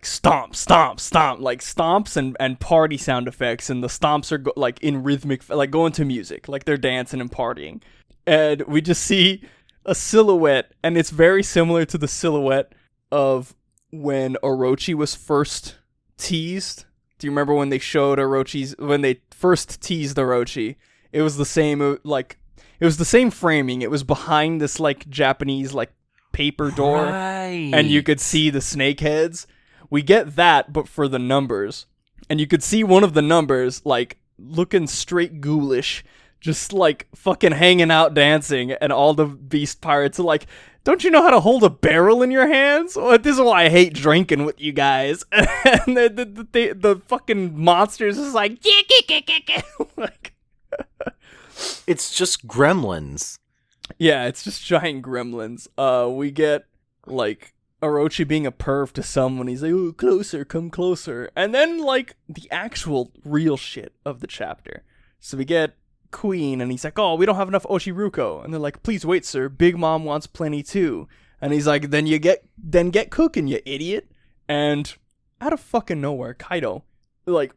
[SPEAKER 1] stomp, stomp, stomp, like stomps and party sound effects, and the stomps are like in rhythmic, like going to music, like they're dancing and partying. And we just see a silhouette, and it's very similar to the silhouette of when Orochi was first teased. Do you remember when they showed when they first teased Orochi? It was the same, like, it was the same framing. It was behind this like Japanese like paper door,
[SPEAKER 2] right,
[SPEAKER 1] and you could see the snake heads. We get that, but for the numbers. And you could see one of the numbers, like, looking straight ghoulish, just, like, fucking hanging out dancing, and all the beast pirates are like, "Don't you know how to hold a barrel in your hands? Well, this is why I hate drinking with you guys." And the fucking monsters is like, like,
[SPEAKER 2] it's just gremlins.
[SPEAKER 1] Yeah, it's just giant gremlins. We get, like, Orochi being a perv to someone. He's like, "Oh, closer, come closer." And then, like, the actual real shit of the chapter. So we get Queen, and he's like, "Oh, we don't have enough Oshiruko." And they're like, "Please wait, sir. Big Mom wants plenty too." And he's like, then get cooking, you idiot." And out of fucking nowhere, Kaido, like,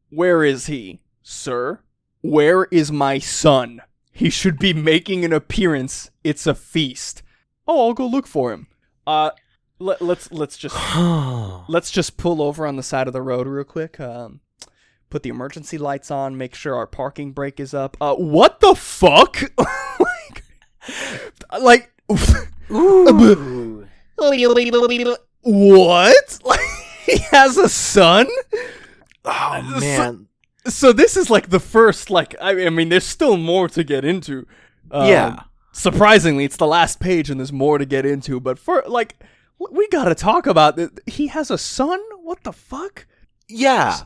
[SPEAKER 1] "Where is he, sir? Where is my son?" He should be making an appearance. It's a feast. Oh, I'll go look for him. Let's just pull over on the side of the road real quick. Put the emergency lights on. Make sure our parking brake is up. What the fuck? like,
[SPEAKER 2] Ooh.
[SPEAKER 1] what? Like, he has a son?
[SPEAKER 2] Oh man.
[SPEAKER 1] So this is like the first, like, I mean, there's still more to get into.
[SPEAKER 2] Yeah.
[SPEAKER 1] Surprisingly, it's the last page and there's more to get into. But for, like, we gotta talk about it. He has a son? What the fuck?
[SPEAKER 2] Yeah.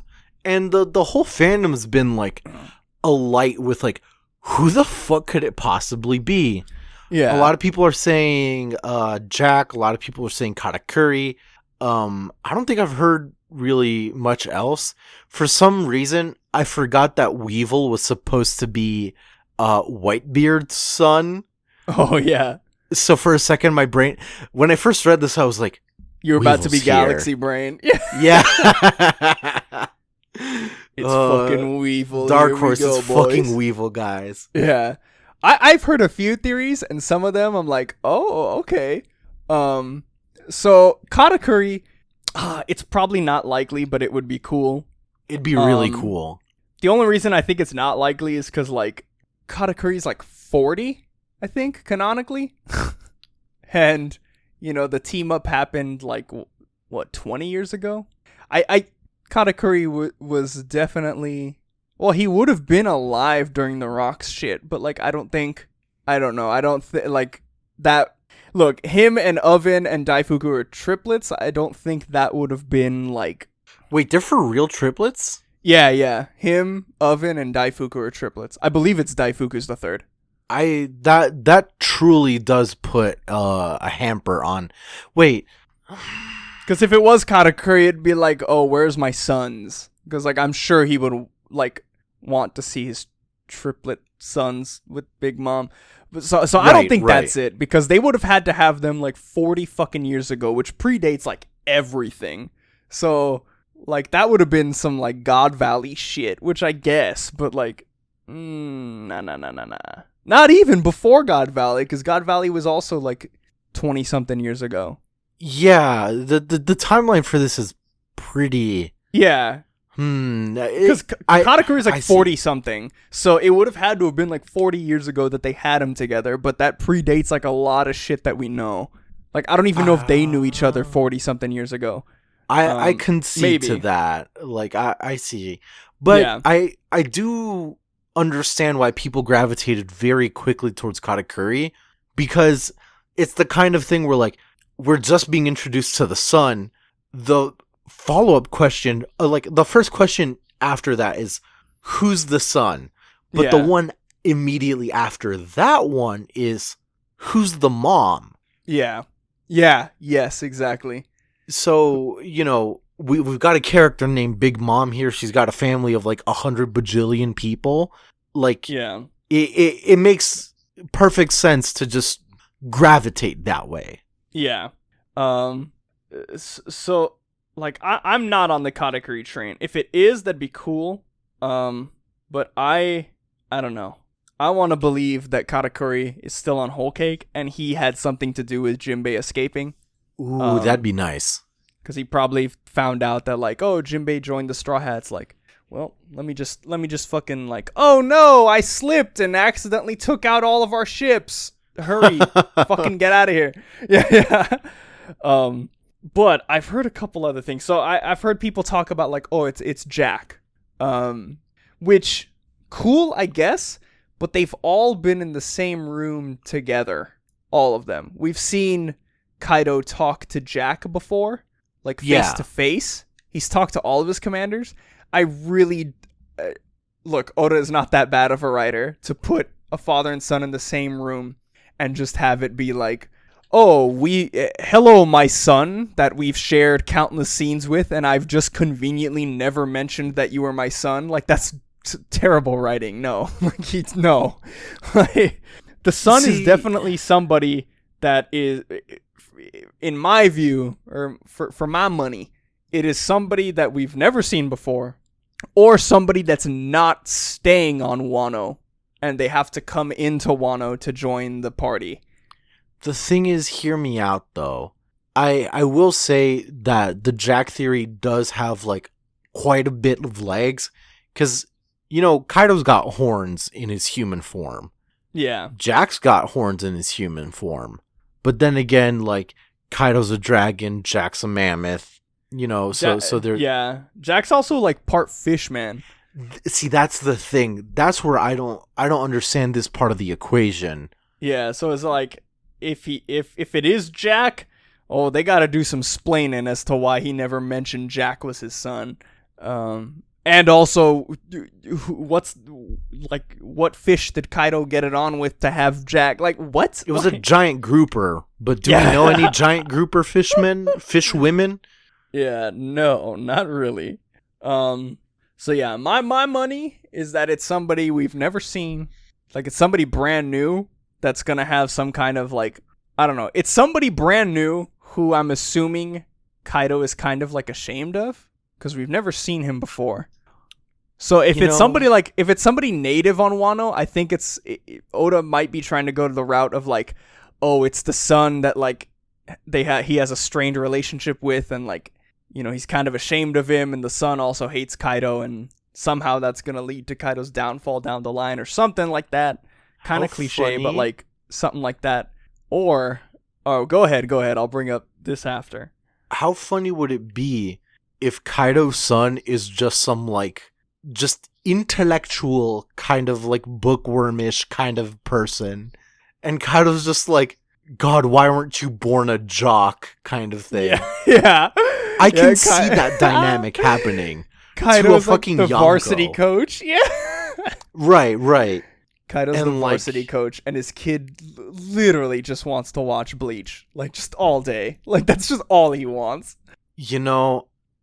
[SPEAKER 2] And the whole fandom's been, like, alight with, like, who the fuck could it possibly be?
[SPEAKER 1] Yeah.
[SPEAKER 2] A lot of people are saying Jack. A lot of people are saying Katakuri. I don't think I've heard really much else. For some reason, I forgot that Weevil was supposed to be Whitebeard's son.
[SPEAKER 1] Oh, yeah.
[SPEAKER 2] So for a second, my brain... When I first read this, I was like...
[SPEAKER 1] You were about to be
[SPEAKER 2] Weevil's here.
[SPEAKER 1] Galaxy Brain. Yeah.
[SPEAKER 2] Yeah.
[SPEAKER 1] It's fucking Weevil.
[SPEAKER 2] Dark
[SPEAKER 1] Here we
[SPEAKER 2] Horse
[SPEAKER 1] go,
[SPEAKER 2] is
[SPEAKER 1] boys.
[SPEAKER 2] fucking Weevil, guys.
[SPEAKER 1] Yeah. I've heard a few theories, and some of them I'm like, oh, okay. So Katakuri, it's probably not likely, but it would be cool.
[SPEAKER 2] It'd be really cool.
[SPEAKER 1] The only reason I think it's not likely is because, like, Katakuri's like 40, I think, canonically. And, you know, the team up happened like, what, 20 years ago? Katakuri was definitely... Well, he would have been alive during the Rocks shit, but, like, I don't think... like, that... Look, him and Oven and Daifuku are triplets. I don't think that would have been, like...
[SPEAKER 2] Wait, they're for real triplets?
[SPEAKER 1] Yeah. Him, Oven, and Daifuku are triplets. I believe it's Daifuku's the third.
[SPEAKER 2] That truly does put a hamper on... Wait...
[SPEAKER 1] Because if it was Katakuri, it'd be like, oh, where's my sons? Because, like, I'm sure he would, like, want to see his triplet sons with Big Mom. So I don't think that's it. Because they would have had to have them, like, 40 fucking years ago, which predates, like, everything. So, like, that would have been some, like, God Valley shit, which I guess. But, like, nah. Not even before God Valley, because God Valley was also, like, 20-something years ago.
[SPEAKER 2] Yeah, the timeline for this is pretty...
[SPEAKER 1] Yeah. Because Katakuri is like 40-something, so it would have had to have been like 40 years ago that they had them together, but that predates like a lot of shit that we know. Like, I don't even know if they knew each other 40-something years ago.
[SPEAKER 2] I concede to that. Like, I see. But yeah. I do understand why people gravitated very quickly towards Katakuri, because it's the kind of thing where, like, we're just being introduced to the son. The follow-up question, like, the first question after that is, who's the son? But the one immediately after that one is, who's the mom?
[SPEAKER 1] Yeah. Yes, exactly.
[SPEAKER 2] So, you know, we've got a character named Big Mom here. She's got a family of, like, 100 bajillion people. Like,
[SPEAKER 1] yeah,
[SPEAKER 2] it makes perfect sense to just gravitate that way.
[SPEAKER 1] Yeah. So, like, I'm not on the Katakuri train. If it is, that'd be cool. But I don't know. I want to believe that Katakuri is still on Whole Cake, and he had something to do with Jimbei escaping.
[SPEAKER 2] Ooh, that'd be nice.
[SPEAKER 1] Because he probably found out that, like, oh, Jimbei joined the Strawhats. Like, well, let me just fucking, like, oh no, I slipped and accidentally took out all of our ships. Hurry, fucking get out of here. Yeah. But I've heard a couple other things. So I've heard people talk about, like, oh, it's Jack. Which, cool, I guess, but they've all been in the same room together. All of them. We've seen Kaido talk to Jack before, like, face to face. He's talked to all of his commanders. I really... look, Oda is not that bad of a writer to put a father and son in the same room and just have it be like, oh, hello, my son that we've shared countless scenes with, and I've just conveniently never mentioned that you were my son. Like, that's terrible writing. No. No. Like, the son is definitely somebody that is, in my view, or for my money, it is somebody that we've never seen before, or somebody that's not staying on Wano and they have to come into Wano to join the party.
[SPEAKER 2] The thing is, hear me out though. I will say that the Jack theory does have like quite a bit of legs, because Kaido's got horns in his human form.
[SPEAKER 1] Yeah.
[SPEAKER 2] Jack's got horns in his human form. But then again, like, Kaido's a dragon, Jack's a mammoth, so they're...
[SPEAKER 1] Yeah. Jack's also, like, part fish, man.
[SPEAKER 2] See, that's the thing. That's where I don't understand this part of the equation.
[SPEAKER 1] Yeah, so it's like, if it is Jack, they gotta do some splaining as to why he never mentioned Jack was his son. And also, what fish did Kaido get it on with to have Jack? Like, what?
[SPEAKER 2] It was a giant grouper, but do we know any giant grouper fish women?
[SPEAKER 1] Yeah, no, not really. So yeah, my money is that it's somebody we've never seen. Like, it's somebody brand new that's gonna have some kind of, like, I don't know. It's somebody brand new who I'm assuming Kaido is kind of, like, ashamed of, because we've never seen him before. So if it's somebody native on Wano, I think Oda might be trying to go to the route of, like, it's the son that, like, he has a strained relationship with, and, like, he's kind of ashamed of him, and the son also hates Kaido, and somehow that's gonna lead to Kaido's downfall down the line, or something like that. Kind of cliche,
[SPEAKER 2] funny.
[SPEAKER 1] but, like, something like that. Or, go ahead, I'll bring up this after.
[SPEAKER 2] How funny would it be if Kaido's son is just some, like, just intellectual kind of, like, bookwormish kind of person, and Kaido's just like, God, why weren't you born a jock kind of thing?
[SPEAKER 1] Yeah.
[SPEAKER 2] I can see that dynamic happening.
[SPEAKER 1] Kaido's
[SPEAKER 2] to a fucking
[SPEAKER 1] like the
[SPEAKER 2] Yonko.
[SPEAKER 1] Varsity coach. Yeah.
[SPEAKER 2] Right.
[SPEAKER 1] Kaido's the varsity coach, and his kid literally just wants to watch Bleach, like, just all day. Like, that's just all he wants.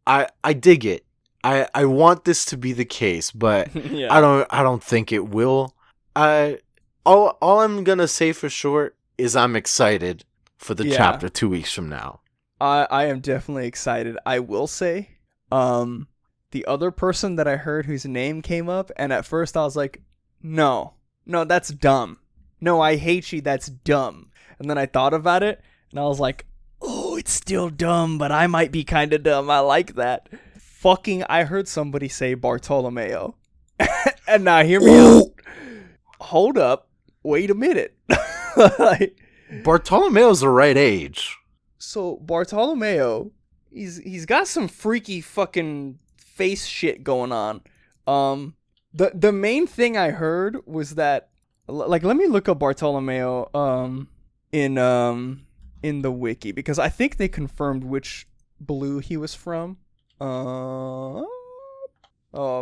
[SPEAKER 2] I dig it. I want this to be the case, but
[SPEAKER 1] Yeah.
[SPEAKER 2] I don't think it will. All I'm gonna say for sure is I'm excited for the chapter 2 weeks from now.
[SPEAKER 1] I am definitely excited. I will say, the other person that I heard whose name came up, and at first I was like, no, that's dumb. No, I hate you, that's dumb. And then I thought about it, and I was like, oh, it's still dumb, but I might be kind of dumb. I like that. I heard somebody say Bartolomeo. And now hear me out. Hold up. Wait a minute. Like,
[SPEAKER 2] Bartolomeo's the right age.
[SPEAKER 1] So Bartolomeo, he's got some freaky fucking face shit going on. The main thing I heard was that, like, let me look up Bartolomeo in the wiki, because I think they confirmed which blue he was from.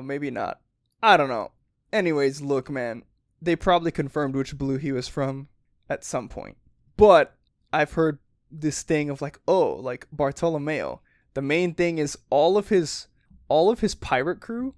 [SPEAKER 1] Maybe not. I don't know. Anyways, look, man, they probably confirmed which blue he was from at some point. But I've heard this thing of, like, like, Bartolomeo. The main thing is all of his pirate crew.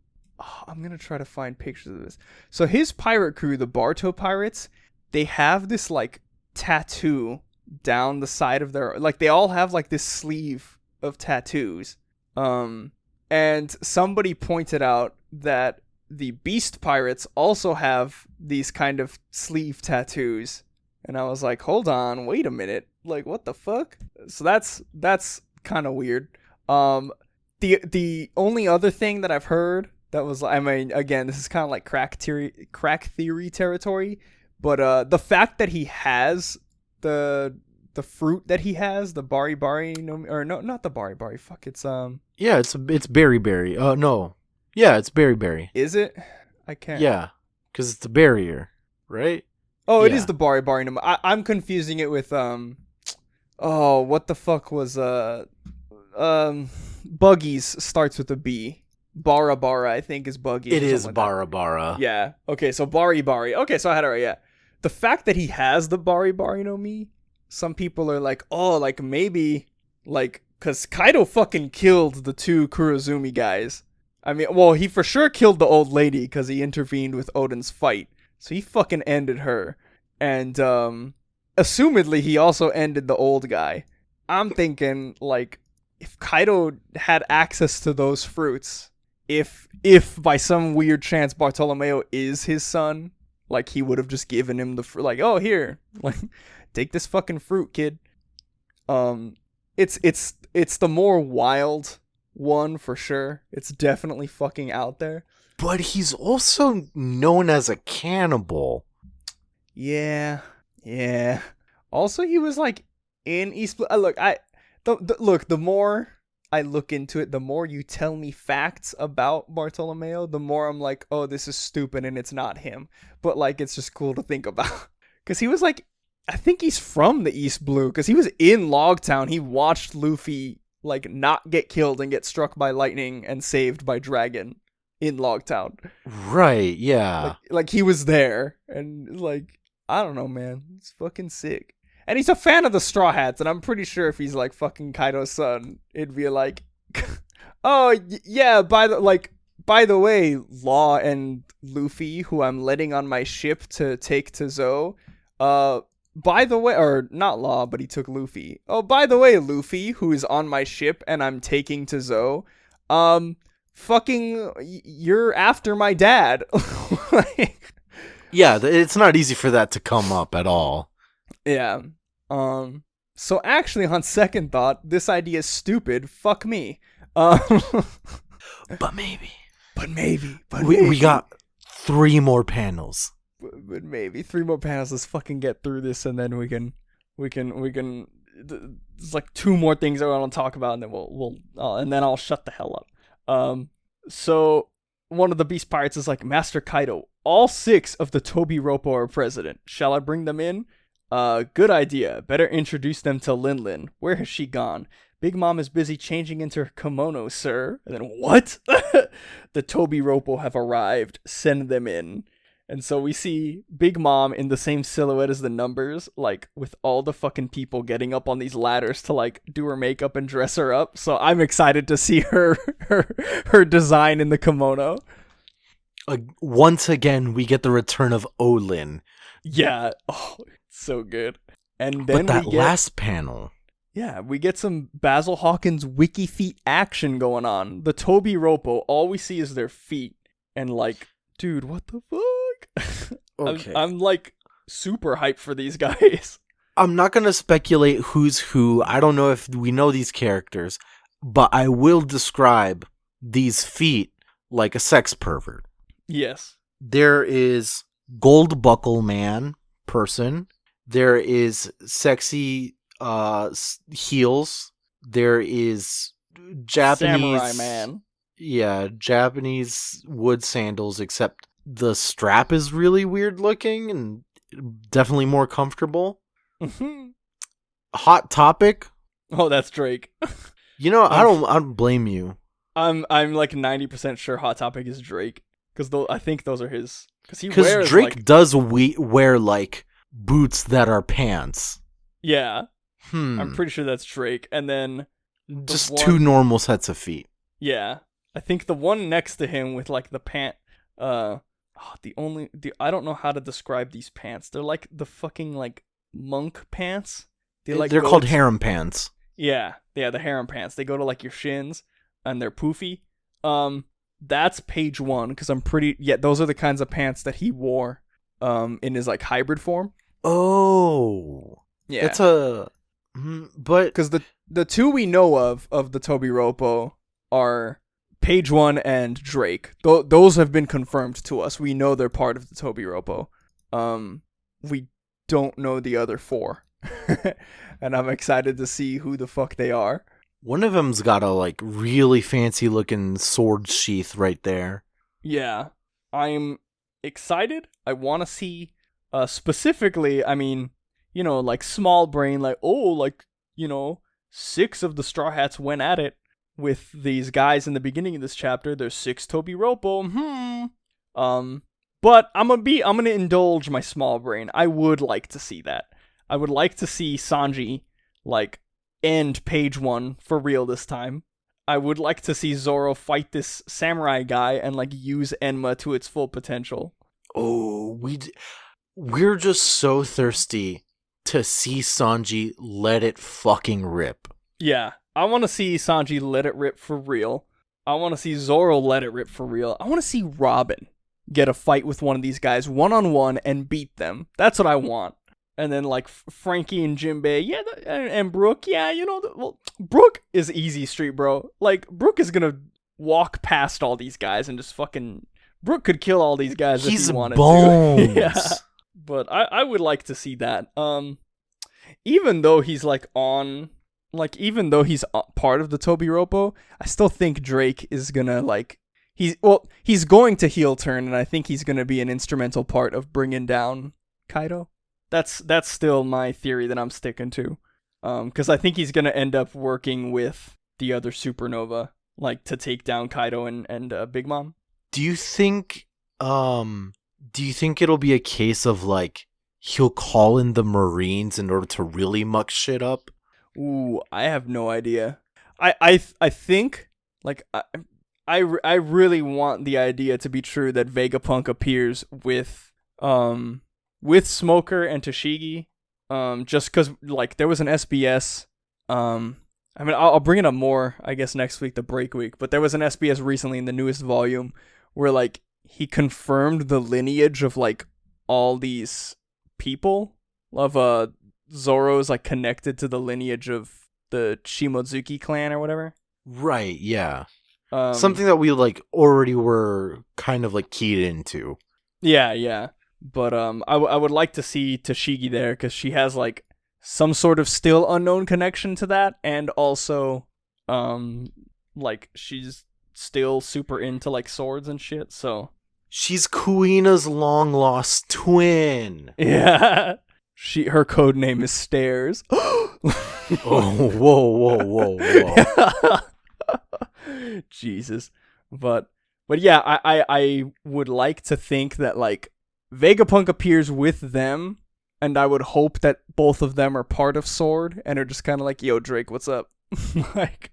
[SPEAKER 1] I'm gonna try to find pictures of this. So his pirate crew, the Barto pirates, they have this, like, tattoo down the side of their, like, they all have, like, this sleeve of tattoos. And somebody pointed out that the Beast Pirates also have these kind of sleeve tattoos. And I was like, hold on, wait a minute. Like, what the fuck? So that's kind of weird. The only other thing that I've heard that was, I mean, again, this is kind of like crack theory territory, but the fact that he has the fruit that he has, the bari bari, or no, not the bari bari. Fuck, it's
[SPEAKER 2] Yeah, it's berry berry. No. Yeah, it's berry berry.
[SPEAKER 1] Is it? I can't.
[SPEAKER 2] Yeah, because it's the barrier, right?
[SPEAKER 1] Oh, it is the bari bari. I'm confusing it with what the fuck was Buggies starts with a B. Bara Bara, I think, is Buggies.
[SPEAKER 2] It is Bara Bara.
[SPEAKER 1] Yeah. Okay, so Bari Bari. Okay, so I had it right. Yeah. The fact that he has the Bari Bari no Mi, some people are like, like, maybe, like, because Kaido fucking killed the two Kurozumi guys. I mean, well, he for sure killed the old lady because he intervened with Oden's fight. So he fucking ended her. And, assumedly, he also ended the old guy. I'm thinking, like, if Kaido had access to those fruits, if by some weird chance Bartolomeo is his son, Like, he would have just given him the fruit. Like, oh, here. Like, take this fucking fruit, kid. It's the more wild one for sure. It's definitely fucking out there.
[SPEAKER 2] But he's also known as a cannibal.
[SPEAKER 1] Yeah. Also, he was like in East Blue. Look, the more I look into it, the more you tell me facts about Bartolomeo, the more I'm like, oh, this is stupid and it's not him. But like, it's just cool to think about. Because he was like, I think he's from the East Blue, because he was in Logtown. He watched Luffy like not get killed and get struck by lightning and saved by Dragon in Logtown.
[SPEAKER 2] Right, yeah.
[SPEAKER 1] Like he was there, and like, I don't know, man. It's fucking sick. And he's a fan of the Straw Hats, and I'm pretty sure if he's like fucking Kaido's son, it'd be like, oh yeah, by the way, Law and Luffy, who I'm letting on my ship to take to Zou, by the way, or not Law, but he took Luffy. Oh, by the way, Luffy, who is on my ship and I'm taking to Zou, fucking, you're after my dad. Like,
[SPEAKER 2] yeah, it's not easy for that to come up at all.
[SPEAKER 1] Yeah. So actually, on second thought, this idea is stupid. Fuck me.
[SPEAKER 2] But maybe. We got 3 more panels.
[SPEAKER 1] But maybe 3 more panels. Let's fucking get through this, and then we can. There's like 2 more things I want to talk about, and then we'll and then I'll shut the hell up. So one of the Beast Pirates is like, Master Kaido, all 6 of the Tobi Roppo are president. Shall I bring them in? Good idea. Better introduce them to Lin Lin. Where has she gone? Big Mom is busy changing into her kimono, sir. And then, what? The Tobi Roppo have arrived. Send them in. And so we see Big Mom in the same silhouette as the numbers, like, with all the fucking people getting up on these ladders to, like, do her makeup and dress her up. So I'm excited to see her design in the kimono.
[SPEAKER 2] Once again, we get the return of Olin.
[SPEAKER 1] Yeah. Oh, so good. And then
[SPEAKER 2] but that last panel.
[SPEAKER 1] Yeah, we get some Basil Hawkins wiki feet action going on. The Tobi Roppo, all we see is their feet. And like, dude, what the fuck?
[SPEAKER 2] Okay.
[SPEAKER 1] I'm like super hyped for these guys.
[SPEAKER 2] I'm not going to speculate who's who. I don't know if we know these characters, but I will describe these feet like a sex pervert.
[SPEAKER 1] Yes.
[SPEAKER 2] There is Gold Buckle Man person. There is sexy heels. There is Japanese
[SPEAKER 1] samurai man.
[SPEAKER 2] Yeah, Japanese wood sandals, except the strap is really weird looking and definitely more comfortable. Hot Topic.
[SPEAKER 1] Oh, that's Drake.
[SPEAKER 2] You know, I don't blame you.
[SPEAKER 1] I'm like 90% sure Hot Topic is Drake, because I think those are his. Because
[SPEAKER 2] Drake does wear like boots that are pants.
[SPEAKER 1] Yeah. I'm pretty sure that's Drake. And then
[SPEAKER 2] just 2 normal sets of feet.
[SPEAKER 1] Yeah. I think the one next to him with like the pant I don't know how to describe these pants. They're like the fucking like monk pants.
[SPEAKER 2] They're called harem pants.
[SPEAKER 1] Yeah, the harem pants. They go to like your shins and they're poofy. That's page 1, because those are the kinds of pants that he wore in his like hybrid form.
[SPEAKER 2] Oh.
[SPEAKER 1] Yeah.
[SPEAKER 2] It's but
[SPEAKER 1] because the 2 we know of the Tobi Roppo are page 1 and Drake. Those have been confirmed to us. We know they're part of the Tobi Roppo. We don't know the other 4. And I'm excited to see who the fuck they are.
[SPEAKER 2] One of them's got a like really fancy looking sword sheath right there.
[SPEAKER 1] Yeah. I'm excited. I want to see specifically, I mean, you know, like small brain, like, oh, like, you know, 6 of the Straw Hats went at it with these guys in the beginning of this chapter. There's 6 Tobi Roppo. But I'm gonna indulge my small brain. I would like to see that. I would like to see Sanji like end page 1 for real this time. I would like to see Zoro fight this samurai guy and like use Enma to its full potential.
[SPEAKER 2] Oh, we're just so thirsty to see Sanji let it fucking rip.
[SPEAKER 1] Yeah, I want to see Sanji let it rip for real. I want to see Zoro let it rip for real. I want to see Robin get a fight with one of these guys one-on-one and beat them. That's what I want. And then like Frankie and Jimbei, yeah, and Brooke, yeah, you know, well, Brooke is easy street, bro. Like Brooke is gonna walk past all these guys and just fucking. Brooke could kill all these guys if he wanted
[SPEAKER 2] bones.
[SPEAKER 1] to. Yeah. But I would like to see that. Even though he's like even though he's part of the Tobi Roppo, I still think Drake is gonna like he's going to heel turn, and I think he's gonna be an instrumental part of bringing down Kaido. That's still my theory that I'm sticking to. Because I think he's gonna end up working with the other Supernova, like to take down Kaido and Big Mom.
[SPEAKER 2] Do you think it'll be a case of like he'll call in the Marines in order to really muck shit up?
[SPEAKER 1] Ooh, I have no idea. I think like I really want the idea to be true that Vegapunk appears with Smoker and Toshigi. Just because like there was an SBS. I mean, I'll bring it up more, I guess, next week, the break week. But there was an SBS recently in the newest volume where like he confirmed the lineage of like all these people of Zoro's like connected to the lineage of the Shimotsuki clan or whatever.
[SPEAKER 2] Right, yeah. Something that we like already were kind of like keyed into.
[SPEAKER 1] Yeah. But I would like to see Toshigi there because she has like some sort of still unknown connection to that, and also like she's still super into like swords and shit, so
[SPEAKER 2] she's Kuina's long lost twin.
[SPEAKER 1] Yeah. Her code name is Stairs.
[SPEAKER 2] Oh, whoa.
[SPEAKER 1] Jesus. But yeah, I would like to think that like Vegapunk appears with them, and I would hope that both of them are part of Sword and are just kind of like, yo, Drake, what's up? Like,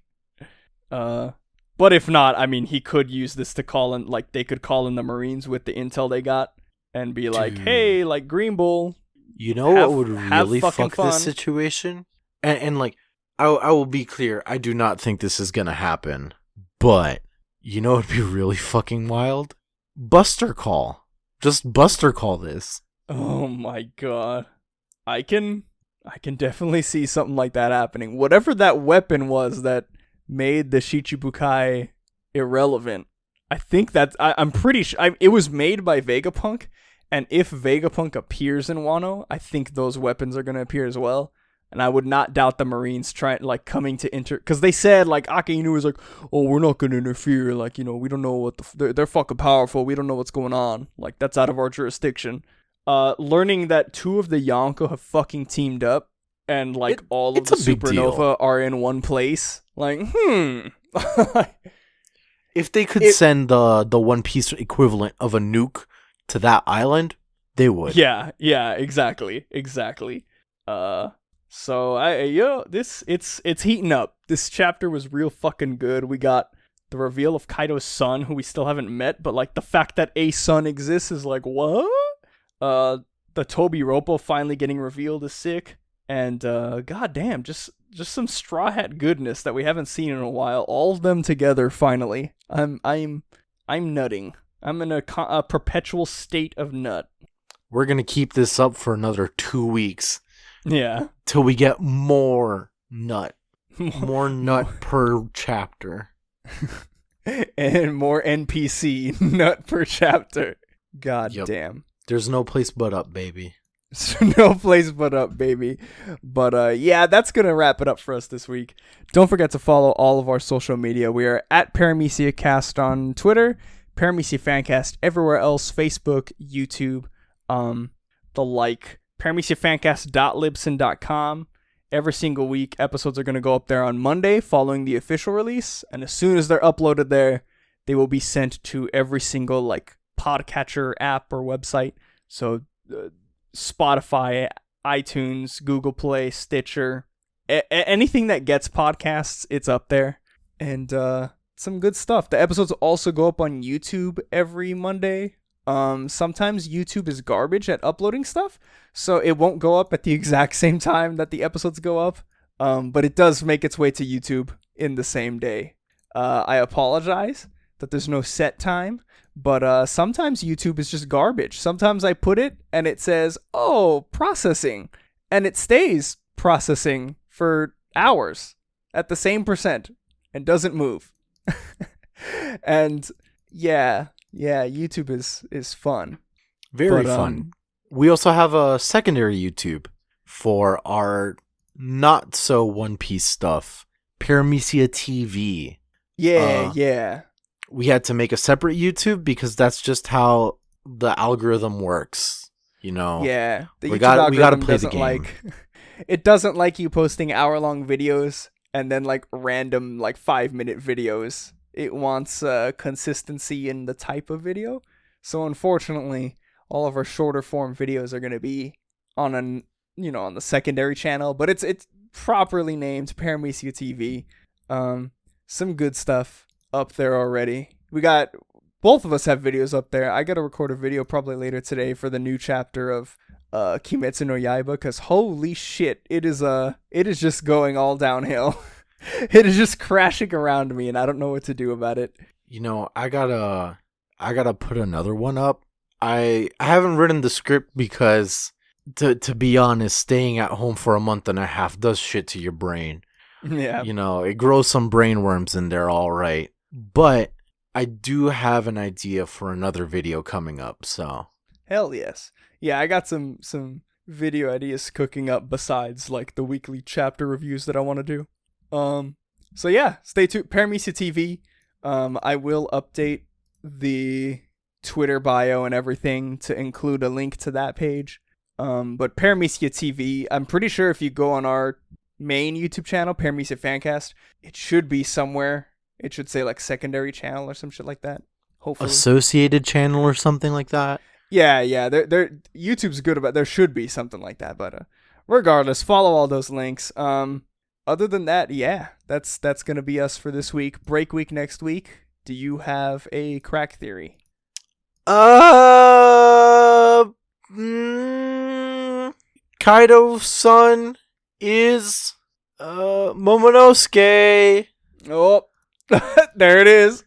[SPEAKER 1] but if not, I mean, he could use this to call in, like, they could call in the Marines with the intel they got and be like, hey, like, Green Bull.
[SPEAKER 2] You know what would really fuck this situation? And like, I will be clear, I do not think this is gonna happen. But, you know what would be really fucking wild? Buster Call. Just Buster Call this.
[SPEAKER 1] Oh my god. I can definitely see something like that happening. Whatever that weapon was that made the Shichibukai irrelevant, I think that I'm pretty sure it was made by Vegapunk, and if Vegapunk appears in Wano, I think those weapons are going to appear as well. And I would not doubt the Marines coming to because they said like Aka Inu was like, oh, we're not going to interfere, like, you know, we don't know what they're fucking powerful, we don't know what's going on, like that's out of our jurisdiction. Learning that two of the Yonko have fucking teamed up and like all of the Supernova are in one place. Like,
[SPEAKER 2] if they could send the One Piece equivalent of a nuke to that island, they would.
[SPEAKER 1] Yeah, exactly. So it's heating up. This chapter was real fucking good. We got the reveal of Kaido's son, who we still haven't met, but like the fact that a son exists is like, what? The Tobi Roppo finally getting revealed is sick, and goddamn, just some Straw Hat goodness that we haven't seen in a while. All of them together finally. I'm nutting. I'm in a perpetual state of nut.
[SPEAKER 2] We're gonna keep this up for another 2 weeks.
[SPEAKER 1] Yeah,
[SPEAKER 2] till we get more nut per chapter,
[SPEAKER 1] and more NPC nut per chapter. God damn.
[SPEAKER 2] There's no place but up, baby.
[SPEAKER 1] No place but up, baby. But yeah, that's gonna wrap it up for us this week. Don't forget to follow all of our social media. We are at Paramecia Cast on Twitter, Paramecia Fancast everywhere else, Facebook, YouTube, the like. ParameciaFancast.libsyn.com. Every single week, episodes are going to go up there on Monday following the official release, and as soon as they're uploaded there, they will be sent to every single like podcatcher app or website. So Spotify, iTunes, Google Play, Stitcher, anything that gets podcasts, it's up there. And some good stuff. The episodes also go up on YouTube every Monday. Sometimes YouTube is garbage at uploading stuff, so it won't go up at the exact same time that the episodes go up, but it does make its way to YouTube in the same day. I apologize that there's no set time, But sometimes YouTube is just garbage. Sometimes I put it and it says, "Oh, processing," and it stays processing for hours at the same percent and doesn't move. And yeah, YouTube is fun.
[SPEAKER 2] Very fun. We also have a secondary YouTube for our not so One Piece stuff. Paramecia TV.
[SPEAKER 1] Yeah.
[SPEAKER 2] We had to make a separate YouTube because that's just how the algorithm works. You know.
[SPEAKER 1] Yeah. The
[SPEAKER 2] we
[SPEAKER 1] YouTube
[SPEAKER 2] gotta
[SPEAKER 1] algorithm
[SPEAKER 2] play the
[SPEAKER 1] doesn't
[SPEAKER 2] game.
[SPEAKER 1] it doesn't like you posting hour-long videos and then like random like 5-minute videos. It wants consistency in the type of video. So unfortunately, all of our shorter form videos are going to be on on the secondary channel, but it's properly named Paramecia TV. Some good stuff up there already. We got both of us have videos up there. I got to record a video probably later today for the new chapter of Kimetsu no Yaiba, because holy shit, it is just going all downhill. It is just crashing around me, and I don't know what to do about it.
[SPEAKER 2] You know, I gotta put another one up. I haven't written the script because, to be honest, staying at home for a month and a half does shit to your brain.
[SPEAKER 1] Yeah.
[SPEAKER 2] You know, it grows some brain worms in there, all right. But I do have an idea for another video coming up, so.
[SPEAKER 1] Hell yes. Yeah, I got some video ideas cooking up besides like the weekly chapter reviews that I want to do. So yeah, stay tuned. Paramecia TV. I will update the Twitter bio and everything to include a link to that page. But Paramecia TV, I'm pretty sure if you go on our main YouTube channel, Paramecia Fancast, it should be somewhere. It should say like secondary channel or some shit like that. Hopefully.
[SPEAKER 2] Associated channel or something like that.
[SPEAKER 1] Yeah. They're YouTube's good about. There should be something like that, but regardless, follow all those links. Other than that, yeah, that's gonna be us for this week. Break week next week. Do you have a crack theory?
[SPEAKER 2] Kaido's son is Momonosuke.
[SPEAKER 1] Oh, there it is.